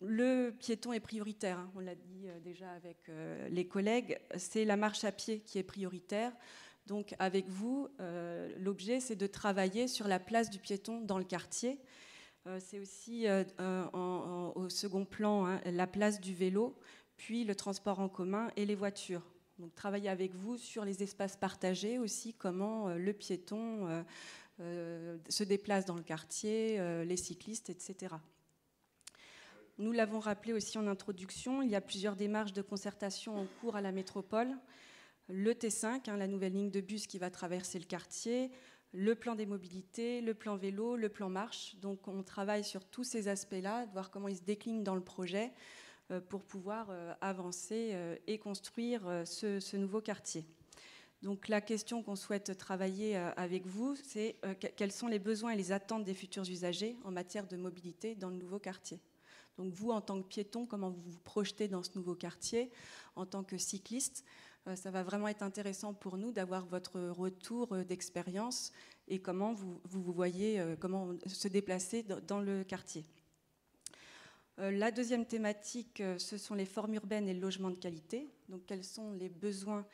le piéton est prioritaire, hein, on l'a dit déjà avec les collègues, c'est la marche à pied qui est prioritaire. Donc avec vous, l'objet c'est de travailler sur la place du piéton dans le quartier. C'est aussi au second plan, hein, la place du vélo, puis le transport en commun et les voitures. Donc travailler avec vous sur les espaces partagés aussi, comment le piéton se déplace dans le quartier, les cyclistes, etc. Nous l'avons rappelé aussi en introduction, il y a plusieurs démarches de concertation en cours à la métropole. Le T5, hein, la nouvelle ligne de bus qui va traverser le quartier, le plan des mobilités, le plan vélo, le plan marche. Donc on travaille sur tous ces aspects-là, de voir comment ils se déclinent dans le projet pour pouvoir avancer et construire ce nouveau quartier. Donc la question qu'on souhaite travailler avec vous, c'est quels sont les besoins et les attentes des futurs usagers en matière de mobilité dans le nouveau quartier. Donc vous, en tant que piéton, comment vous vous projetez dans ce nouveau quartier? En tant que cycliste, ça va vraiment être intéressant pour nous d'avoir votre retour d'expérience et comment vous voyez comment se déplacer dans le quartier. La deuxième thématique, ce sont les formes urbaines et le logement de qualité. Donc quels sont les besoins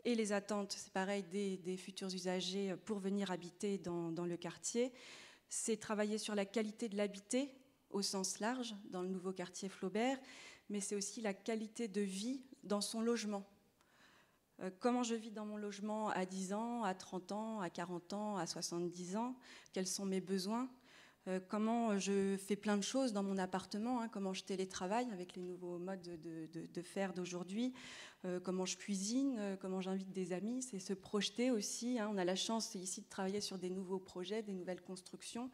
et les attentes, c'est pareil, des futurs usagers pour venir habiter dans le quartier. C'est travailler sur la qualité de l'habiter au sens large dans le nouveau quartier Flaubert, mais c'est aussi la qualité de vie dans son logement. Comment je vis dans mon logement à 10 ans, à 30 ans, à 40 ans, à 70 ans? Quels sont mes besoins? Comment je fais plein de choses dans mon appartement, hein, comment je télétravaille avec les nouveaux modes de faire d'aujourd'hui, comment je cuisine, comment j'invite des amis, c'est se projeter aussi, hein. On a la chance ici de travailler sur des nouveaux projets, des nouvelles constructions.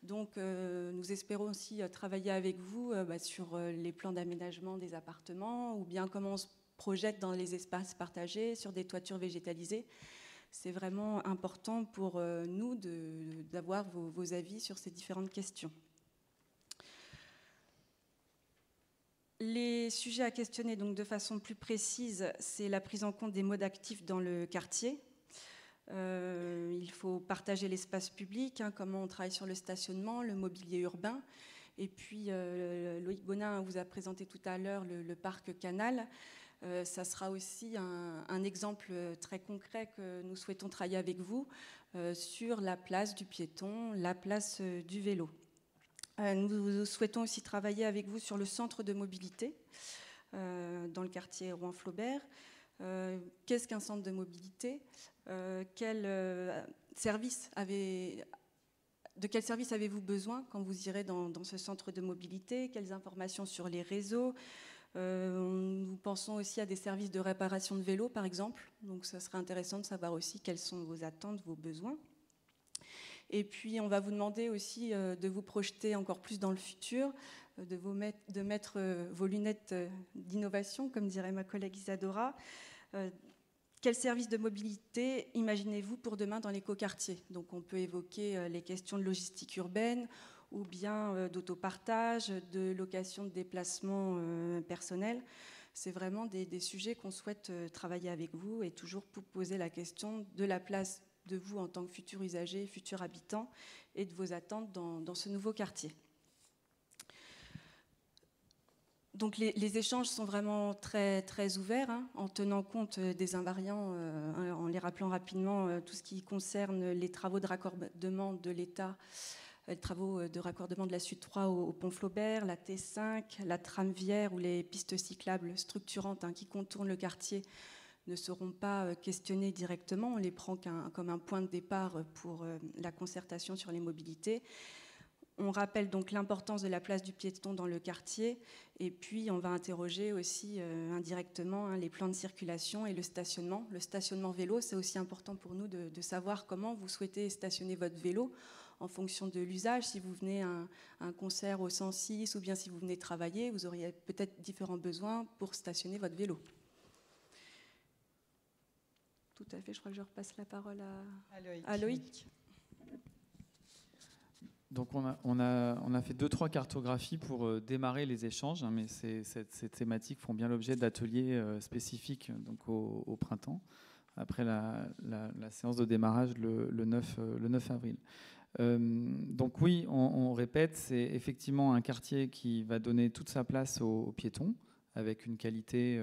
Donc nous espérons aussi travailler avec vous sur les plans d'aménagement des appartements ou bien comment on se projette dans les espaces partagés, sur des toitures végétalisées. C'est vraiment important pour nous d'avoir vos avis sur ces différentes questions. Les sujets à questionner donc, de façon plus précise, c'est la prise en compte des modes actifs dans le quartier. Il faut partager l'espace public, hein, comment on travaille sur le stationnement, le mobilier urbain. Et puis Loïc Bonin vous a présenté tout à l'heure le parc Canal. Ça sera aussi un exemple très concret que nous souhaitons travailler avec vous sur la place du piéton, la place du vélo. Nous souhaitons aussi travailler avec vous sur le centre de mobilité dans le quartier Rouen-Flaubert. Qu'est-ce qu'un centre de mobilité? De quel service avez-vous besoin quand vous irez dans ce centre de mobilité? Quelles informations sur les réseaux? Nous pensons aussi à des services de réparation de vélos, par exemple. Donc, ça serait intéressant de savoir aussi quelles sont vos attentes, vos besoins. Et puis, on va vous demander aussi de vous projeter encore plus dans le futur, de mettre vos lunettes d'innovation, comme dirait ma collègue Isadora. Quel service de mobilité imaginez-vous pour demain dans l'écoquartier? Donc, on peut évoquer les questions de logistique urbaine, ou bien d'autopartage, de location de déplacement personnel. C'est vraiment des sujets qu'on souhaite travailler avec vous et toujours pour poser la question de la place de vous en tant que futur usager, futur habitant et de vos attentes dans ce nouveau quartier. Donc les échanges sont vraiment très, très ouverts, hein, en tenant compte des invariants, en les rappelant rapidement tout ce qui concerne les travaux de raccordement de l'État, les travaux de raccordement de la Sud 3 au pont Flaubert, la T5, la tramviaire ou les pistes cyclables structurantes, hein, qui contournent le quartier ne seront pas questionnés directement. On les prend comme un point de départ pour la concertation sur les mobilités. on rappelle donc l'importance de la place du piéton dans le quartier, et puis on va interroger aussi indirectement les plans de circulation et le stationnement. Le stationnement vélo, c'est aussi important pour nous de savoir comment vous souhaitez stationner votre vélo en fonction de l'usage. Si vous venez à un concert au 106 ou bien si vous venez travailler, vous auriez peut-être différents besoins pour stationner votre vélo. Tout à fait, je crois que je repasse la parole à Loïc. Donc on a fait 2-3 cartographies pour démarrer les échanges, mais ces thématiques font bien l'objet d'ateliers spécifiques donc au printemps, après la séance de démarrage le 9 avril. Donc oui, on répète, c'est effectivement un quartier qui va donner toute sa place aux piétons, avec une qualité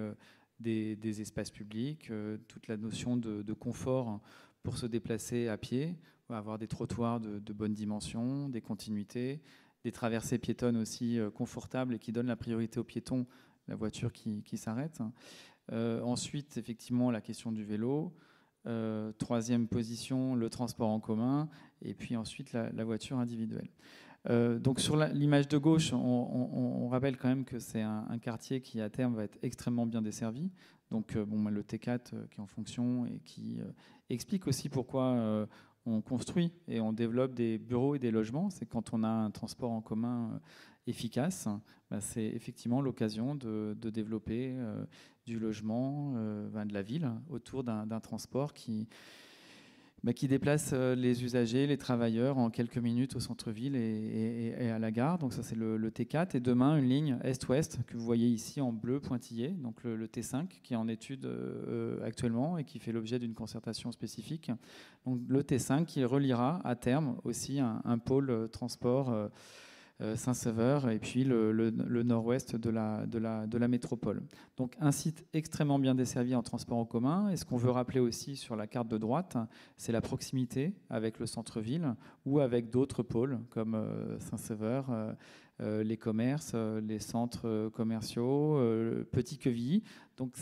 des espaces publics, toute la notion de confort pour se déplacer à pied. On va avoir des trottoirs de bonne dimension, des continuités, des traversées piétonnes aussi confortables et qui donnent la priorité aux piétons, la voiture qui s'arrête. Ensuite, effectivement, la question du vélo. Troisième position, le transport en commun. Et puis ensuite, la voiture individuelle. Donc sur l'image de gauche, on rappelle quand même que c'est un quartier qui, à terme, va être extrêmement bien desservi. Donc le T4 qui est en fonction et qui explique aussi pourquoi on construit et on développe des bureaux et des logements. C'est quand on a un transport en commun efficace, c'est effectivement l'occasion de développer du logement, de la ville, autour d'un transport qui déplace les usagers, les travailleurs en quelques minutes au centre-ville et à la gare. Donc ça, c'est le T4. Et demain, une ligne est-ouest que vous voyez ici en bleu pointillé, donc le T5, qui est en étude actuellement et qui fait l'objet d'une concertation spécifique. Donc le T5 qui reliera à terme aussi un pôle transport Saint-Sever et puis le nord-ouest de la métropole. Donc un site extrêmement bien desservi en transport en commun. Et ce qu'on veut rappeler aussi sur la carte de droite, c'est la proximité avec le centre-ville ou avec d'autres pôles comme Saint-Sever, les commerces, les centres commerciaux, Petit-Quevilly. Donc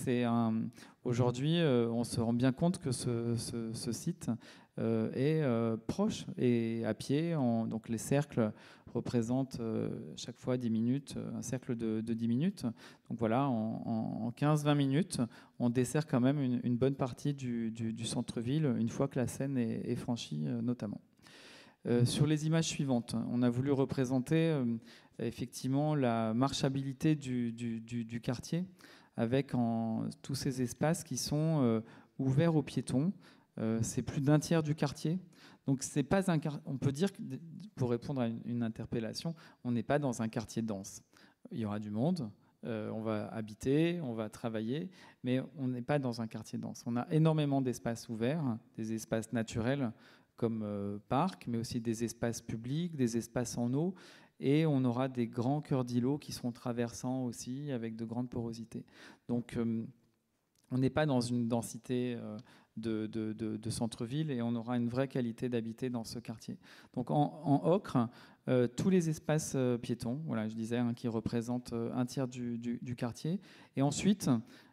aujourd'hui, on se rend bien compte que ce site est proche et à pied. Donc les cercles représentent chaque fois 10 minutes, un cercle de 10 minutes. Donc voilà, en 15-20 minutes, on dessert quand même une bonne partie du centre-ville une fois que la Seine est franchie notamment. Sur les images suivantes, on a voulu représenter effectivement la marchabilité du quartier avec tous ces espaces qui sont ouverts aux piétons. C'est plus d'un tiers du quartier. Donc c'est pas on peut dire que, pour répondre à une interpellation, on n'est pas dans un quartier dense. Il y aura du monde, on va habiter, on va travailler, mais on n'est pas dans un quartier dense. On a énormément d'espaces ouverts, des espaces naturels comme parcs, mais aussi des espaces publics, des espaces en eau, et on aura des grands cœurs d'îlots qui seront traversants aussi, avec de grandes porosités. Donc on n'est pas dans une densité de centre-ville et on aura une vraie qualité d'habiter dans ce quartier. Donc en ocre, tous les espaces piétons, voilà, je disais, qui représentent un tiers du quartier. Et ensuite,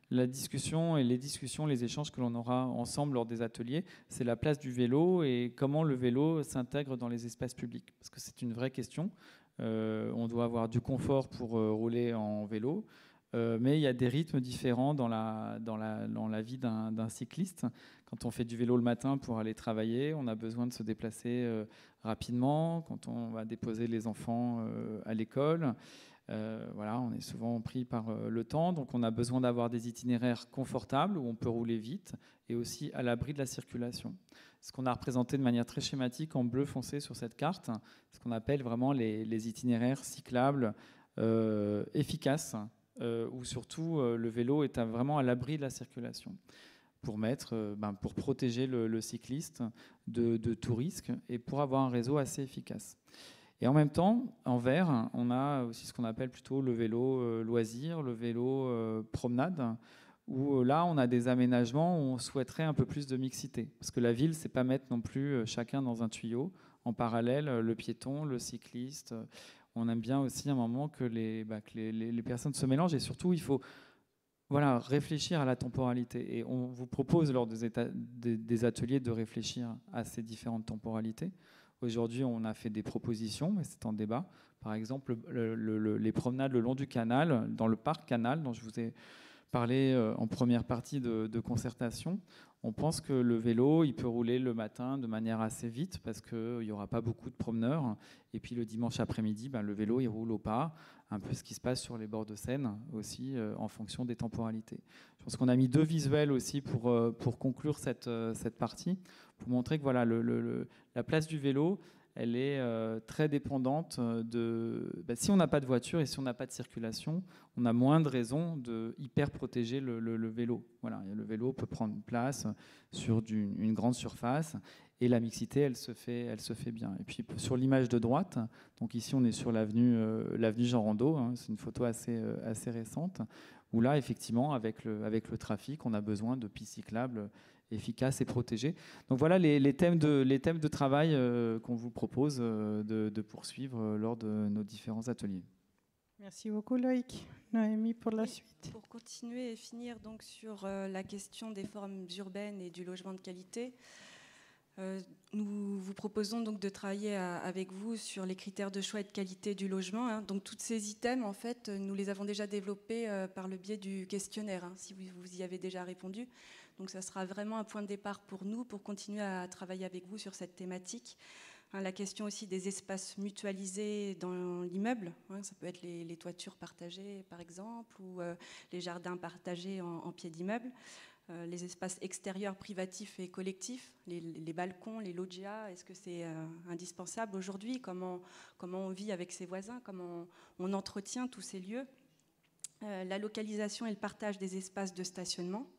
la discussion et les échanges que l'on aura ensemble lors des ateliers, c'est la place du vélo et comment le vélo s'intègre dans les espaces publics. Parce que c'est une vraie question. On doit avoir du confort pour rouler en vélo. Mais il y a des rythmes différents dans la vie d'un cycliste. Quand on fait du vélo le matin pour aller travailler, on a besoin de se déplacer rapidement. Quand on va déposer les enfants à l'école, voilà, on est souvent pris par le temps. Donc on a besoin d'avoir des itinéraires confortables où on peut rouler vite et aussi à l'abri de la circulation. Ce qu'on a représenté de manière très schématique en bleu foncé sur cette carte, ce qu'on appelle vraiment les itinéraires cyclables efficaces, où surtout le vélo est vraiment à l'abri de la circulation pour protéger le cycliste de tout risque et pour avoir un réseau assez efficace. Et en même temps, en vert, on a aussi ce qu'on appelle plutôt le vélo loisir, le vélo promenade, où là, on a des aménagements où on souhaiterait un peu plus de mixité. Parce que la ville, c'est pas mettre non plus chacun dans un tuyau. En parallèle, le piéton, le cycliste. On aime bien aussi à un moment que les personnes se mélangent. Et surtout, il faut réfléchir à la temporalité. Et on vous propose lors des ateliers de réfléchir à ces différentes temporalités. Aujourd'hui, on a fait des propositions, mais c'est en débat. Par exemple, les promenades le long du canal, dans le parc canal, dont je vous ai parlé en première partie de concertation. On pense que le vélo, il peut rouler le matin de manière assez vite parce qu'il n'y aura pas beaucoup de promeneurs. Et puis le dimanche après-midi, le vélo, il roule au pas. Un peu ce qui se passe sur les bords de Seine aussi, en fonction des temporalités. Je pense qu'on a mis 2 visuels aussi pour conclure cette partie, pour montrer que voilà, la place du vélo, elle est très dépendante de... si on n'a pas de voiture et si on n'a pas de circulation, on a moins de raisons de hyper protéger le vélo. Voilà, le vélo peut prendre place sur une grande surface et la mixité, elle se fait bien. Et puis sur l'image de droite, donc ici on est sur l'avenue Jean Rondeau, hein, c'est une photo assez récente, où là effectivement avec le trafic, on a besoin de pistes cyclables efficaces et protégées. Donc voilà les thèmes de travail qu'on vous propose de poursuivre lors de nos différents ateliers. Merci beaucoup Loïc. Noémie pour la suite. Pour continuer et finir donc sur la question des formes urbaines et du logement de qualité, nous vous proposons donc de travailler avec vous sur les critères de choix et de qualité du logement. Hein. Donc tous ces items, en fait, nous les avons déjà développés par le biais du questionnaire, hein, si vous y avez déjà répondu. Donc ça sera vraiment un point de départ pour nous, pour continuer à travailler avec vous sur cette thématique. Hein, la question aussi des espaces mutualisés dans l'immeuble, hein, ça peut être les toitures partagées par exemple, ou les jardins partagés en pied d'immeuble. Les espaces extérieurs privatifs et collectifs, les balcons, les loggias, est-ce que c'est indispensable aujourd'hui ? Comment on vit avec ses voisins ? Comment on entretient tous ces lieux ? La localisation et le partage des espaces de stationnement,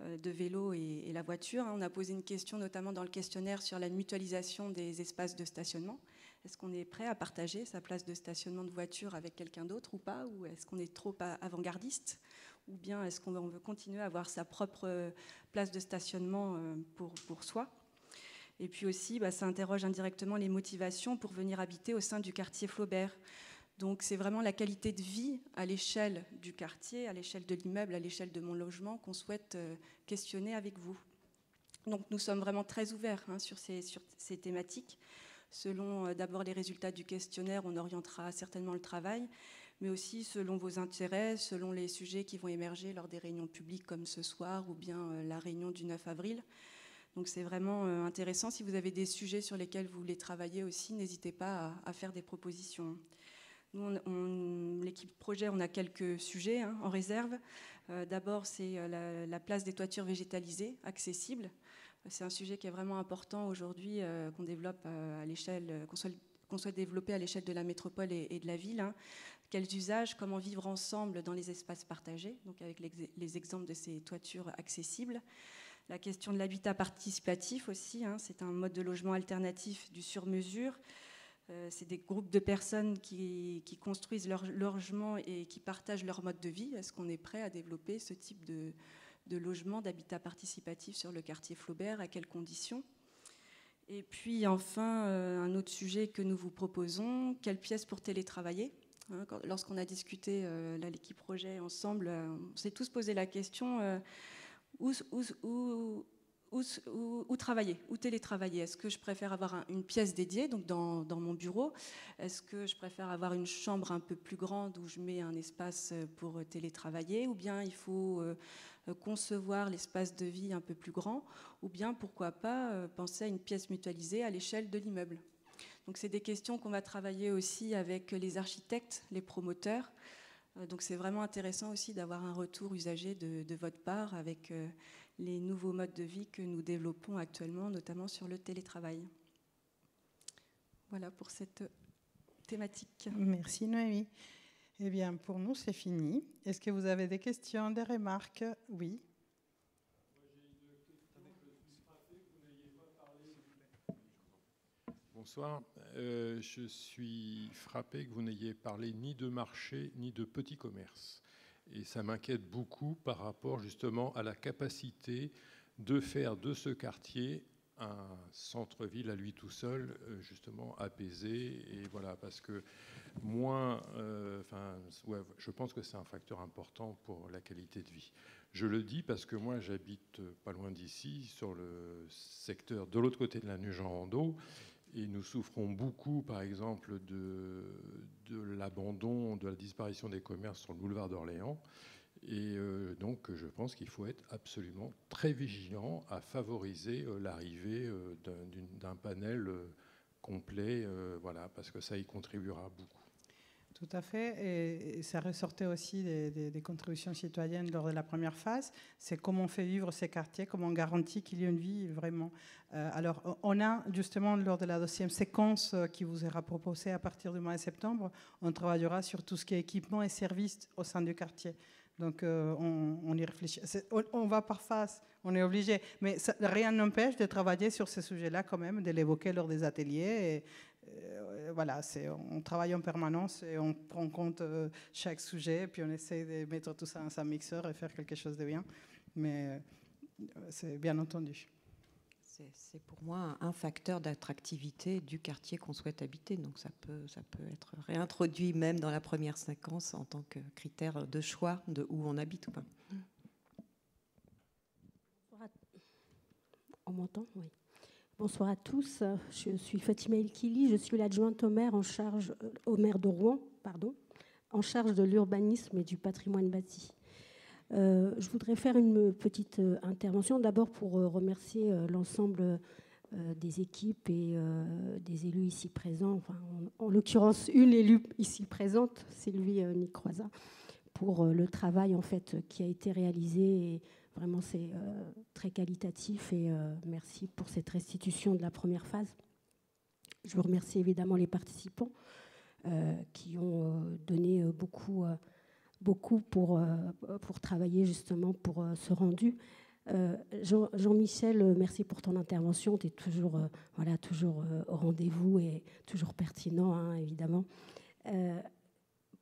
de vélo et la voiture. On a posé une question notamment dans le questionnaire sur la mutualisation des espaces de stationnement. Est-ce qu'on est prêt à partager sa place de stationnement de voiture avec quelqu'un d'autre ou pas ? Ou est-ce qu'on est trop avant-gardiste ? Ou bien est-ce qu'on veut continuer à avoir sa propre place de stationnement pour soi ? Et puis aussi, ça interroge indirectement les motivations pour venir habiter au sein du quartier Flaubert. Donc c'est vraiment la qualité de vie à l'échelle du quartier, à l'échelle de l'immeuble, à l'échelle de mon logement qu'on souhaite questionner avec vous. Donc nous sommes vraiment très ouverts sur ces thématiques. Selon d'abord les résultats du questionnaire, on orientera certainement le travail, mais aussi selon vos intérêts, selon les sujets qui vont émerger lors des réunions publiques comme ce soir ou bien la réunion du 9 avril. Donc c'est vraiment intéressant. Si vous avez des sujets sur lesquels vous voulez travailler aussi, n'hésitez pas à faire des propositions. Nous, l'équipe projet, on a quelques sujets en réserve. D'abord, c'est la place des toitures végétalisées, accessibles. C'est un sujet qui est vraiment important aujourd'hui, qu'on développe à l'échelle, qu'on souhaite développer à l'échelle de la métropole et de la ville. Hein. Quels usages, comment vivre ensemble dans les espaces partagés, donc avec les exemples de ces toitures accessibles. La question de l'habitat participatif aussi, c'est un mode de logement alternatif du sur-mesure. C'est des groupes de personnes qui construisent leur logement et qui partagent leur mode de vie. Est-ce qu'on est prêt à développer ce type de logement, d'habitat participatif sur le quartier Flaubert ? À quelles conditions ? Et puis enfin, un autre sujet que nous vous proposons, quelle pièce pour télétravailler ? Lorsqu'on a discuté, l'équipe projet ensemble, on s'est tous posé la question, où travailler, où télétravailler. Est-ce que je préfère avoir une pièce dédiée, donc dans mon bureau ? Est-ce que je préfère avoir une chambre un peu plus grande où je mets un espace pour télétravailler ? Ou bien il faut concevoir l'espace de vie un peu plus grand ? Ou bien pourquoi pas penser à une pièce mutualisée à l'échelle de l'immeuble ? Donc c'est des questions qu'on va travailler aussi avec les architectes, les promoteurs. Donc c'est vraiment intéressant aussi d'avoir un retour usager de votre part avec les nouveaux modes de vie que nous développons actuellement, notamment sur le télétravail. Voilà pour cette thématique. Merci Noémie. Eh bien, pour nous, c'est fini. Est-ce que vous avez des questions, des remarques ? Oui. Bonsoir. Je suis frappé que vous n'ayez parlé ni de marché ni de petit commerce. Et ça m'inquiète beaucoup par rapport justement à la capacité de faire de ce quartier un centre-ville à lui tout seul, justement apaisé. Et voilà, parce que je pense que c'est un facteur important pour la qualité de vie. Je le dis parce que moi, j'habite pas loin d'ici, sur le secteur de l'autre côté de l'avenue Jean Rondeau. Et nous souffrons beaucoup, par exemple, de l'abandon, de la disparition des commerces sur le boulevard d'Orléans. Et donc, je pense qu'il faut être absolument très vigilant à favoriser l'arrivée d'un panel complet, voilà, parce que ça y contribuera beaucoup. Tout à fait, et ça ressortait aussi des contributions citoyennes lors de la première phase, c'est comment on fait vivre ces quartiers, comment on garantit qu'il y ait une vie vraiment. Alors, on a justement, lors de la deuxième séquence qui vous sera proposée à partir du mois de septembre, on travaillera sur tout ce qui est équipement et services au sein du quartier. Donc, on y réfléchit. On va par phase, on est obligé. Mais ça, rien n'empêche de travailler sur ces sujets-là quand même, de l'évoquer lors des ateliers. Voilà, on travaille en permanence et on prend en compte chaque sujet. Et puis, on essaie de mettre tout ça dans un mixeur et faire quelque chose de bien. Mais c'est bien entendu. C'est pour moi un facteur d'attractivité du quartier qu'on souhaite habiter. Donc ça peut être réintroduit même dans la première séquence en tant que critère de choix de où on habite ou pas. On m'entend ? Oui. Bonsoir à tous. Je suis Fatima El-Kili. Je suis l'adjointe au maire au maire de Rouen, en charge de l'urbanisme et du patrimoine bâti. Je voudrais faire une petite intervention, d'abord pour remercier l'ensemble des équipes et des élus ici présents, enfin, en l'occurrence une élue ici présente, Sylvie Nicroisa, pour le travail en fait, qui a été réalisé. Et vraiment, c'est très qualitatif et merci pour cette restitution de la première phase. Je vous remercie évidemment les participants qui ont donné beaucoup pour travailler justement pour ce rendu. Jean-Michel, merci pour ton intervention. Tu es toujours, toujours au rendez-vous et toujours pertinent, hein, évidemment.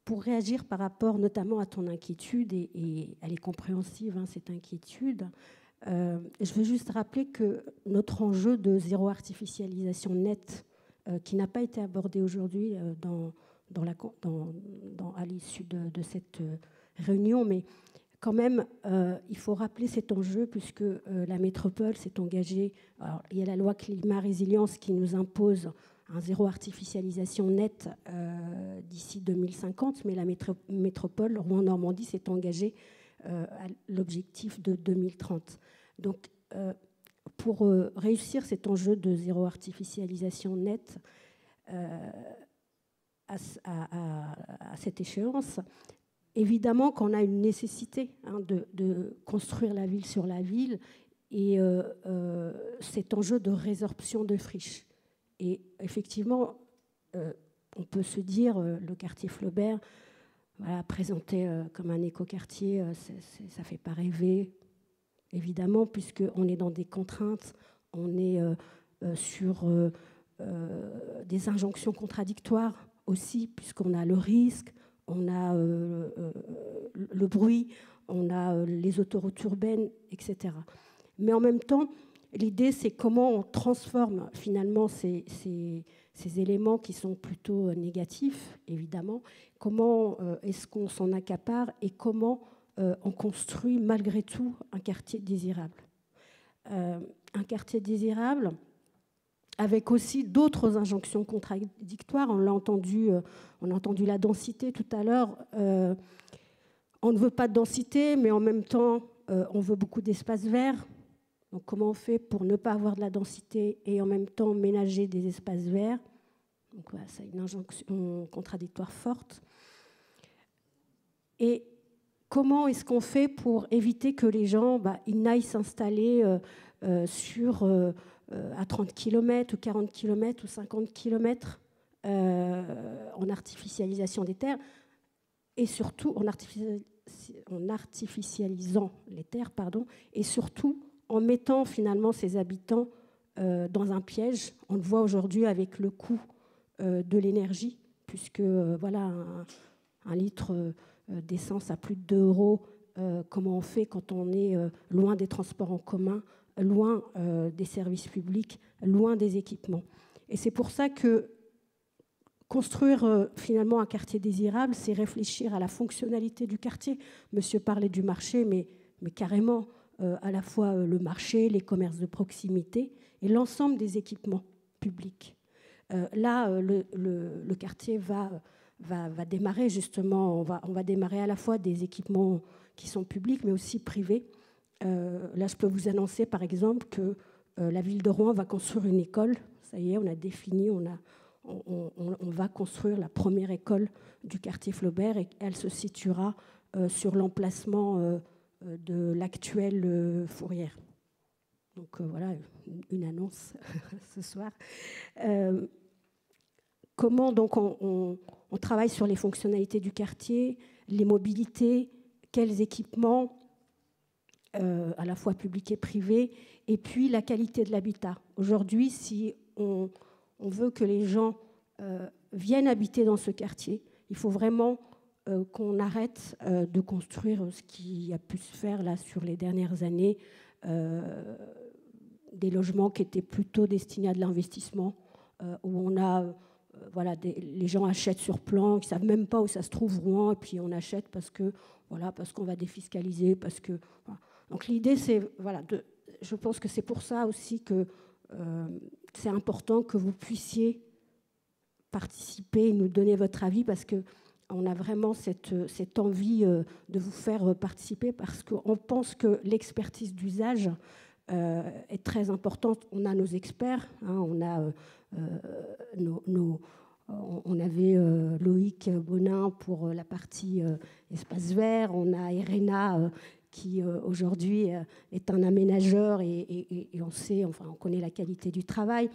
Pour réagir par rapport notamment à ton inquiétude, et elle est compréhensive, hein, cette inquiétude, je veux juste rappeler que notre enjeu de zéro artificialisation nette, qui n'a pas été abordé aujourd'hui à l'issue de cette réunion, mais quand même, il faut rappeler cet enjeu puisque la métropole s'est engagée. Alors, il y a la loi climat-résilience qui nous impose un zéro artificialisation nette d'ici 2050, mais la métropole Rouen-Normandie s'est engagée à l'objectif de 2030. Donc, pour réussir cet enjeu de zéro artificialisation nette, à cette échéance, évidemment qu'on a une nécessité, hein, de construire la ville sur la ville et cet enjeu de résorption de friches. Et effectivement, on peut se dire, le quartier Flaubert, voilà, présenté comme un écoquartier, ça ne fait pas rêver, évidemment, puisqu'on est dans des contraintes, on est sur des injonctions contradictoires aussi, puisqu'on a le risque, on a le bruit, on a les autoroutes urbaines, etc. Mais en même temps, l'idée, c'est comment on transforme finalement ces éléments qui sont plutôt négatifs, évidemment. Comment est-ce qu'on s'en accapare et comment on construit malgré tout un quartier désirable. Un quartier désirable avec aussi d'autres injonctions contradictoires. On a entendu la densité tout à l'heure. On ne veut pas de densité, mais en même temps, on veut beaucoup d'espaces verts. Donc, comment on fait pour ne pas avoir de la densité et en même temps ménager des espaces verts? Donc, voilà, c'est une injonction contradictoire forte. Et comment est-ce qu'on fait pour éviter que les gens ils n'aillent s'installer à 30 km ou 40 km ou 50 km en artificialisation des terres et surtout en artificialisant les terres, et surtout en mettant finalement ces habitants dans un piège. On le voit aujourd'hui avec le coût de l'énergie, puisque voilà, un litre d'essence à plus de 2 €, comment on fait quand on est loin des transports en commun, loin des services publics, loin des équipements. Et c'est pour ça que construire finalement un quartier désirable, c'est réfléchir à la fonctionnalité du quartier. Monsieur parlait du marché, mais carrément à la fois le marché, les commerces de proximité et l'ensemble des équipements publics. Là, le quartier va démarrer justement, on va démarrer à la fois des équipements qui sont publics mais aussi privés. Là, je peux vous annoncer par exemple que la ville de Rouen va construire une école. Ça y est, on a défini, on va construire la première école du quartier Flaubert et elle se situera sur l'emplacement de l'actuelle Fourrière. Donc voilà, une annonce ce soir. Comment donc on travaille sur les fonctionnalités du quartier, les mobilités, quels équipements, à la fois publics et privés, et puis la qualité de l'habitat. Aujourd'hui, si on veut que les gens viennent habiter dans ce quartier, il faut vraiment qu'on arrête de construire ce qui a pu se faire là sur les dernières années, des logements qui étaient plutôt destinés à de l'investissement, où on a voilà, les gens achètent sur plan, ils ne savent même pas où ça se trouve Rouen, et puis on achète parce qu'on va défiscaliser, parce que voilà. Donc l'idée c'est voilà, je pense que c'est pour ça aussi que c'est important que vous puissiez participer et nous donner votre avis, parce que on a vraiment cette envie de vous faire participer, parce qu'on pense que l'expertise d'usage est très importante. On a nos experts, hein, on a on avait Loïc Bonin pour la partie espace vert, on a Irena qui aujourd'hui est un aménageur et on sait, enfin on connaît la qualité du travail.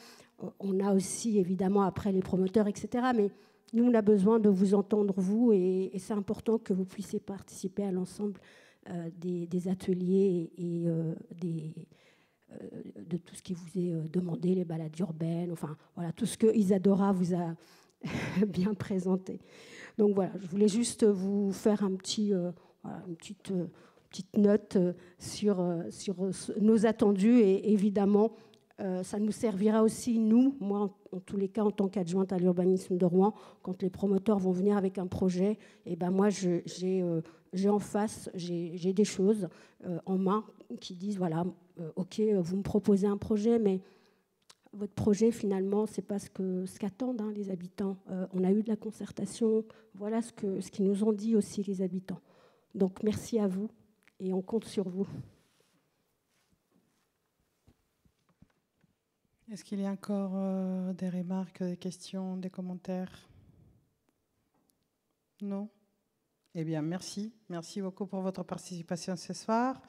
On a aussi évidemment après les promoteurs, etc. Mais nous, on a besoin de vous entendre, vous, et c'est important que vous puissiez participer à l'ensemble des ateliers et de tout ce qui vous est demandé, les balades urbaines, enfin voilà, tout ce que Isadora vous a bien présenté. Donc voilà, je voulais juste vous faire une petite note sur nos attendus, et évidemment, ça nous servira aussi, nous, moi en tous les cas en tant qu'adjointe à l'urbanisme de Rouen, quand les promoteurs vont venir avec un projet, et ben moi j'ai en face, j'ai des choses en main qui disent voilà, ok, vous me proposez un projet, mais votre projet finalement c'est pas ce qu'attendent les habitants. On a eu de la concertation, voilà ce qu'ils nous ont dit aussi les habitants. Donc merci à vous et on compte sur vous. Est-ce qu'il y a encore des remarques, des questions, des commentaires? Non? Eh bien, merci. Merci beaucoup pour votre participation ce soir.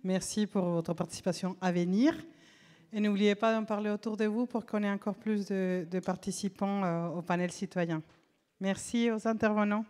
Merci pour votre participation à venir. Et n'oubliez pas d'en parler autour de vous pour qu'on ait encore plus de participants au panel citoyen. Merci aux intervenants.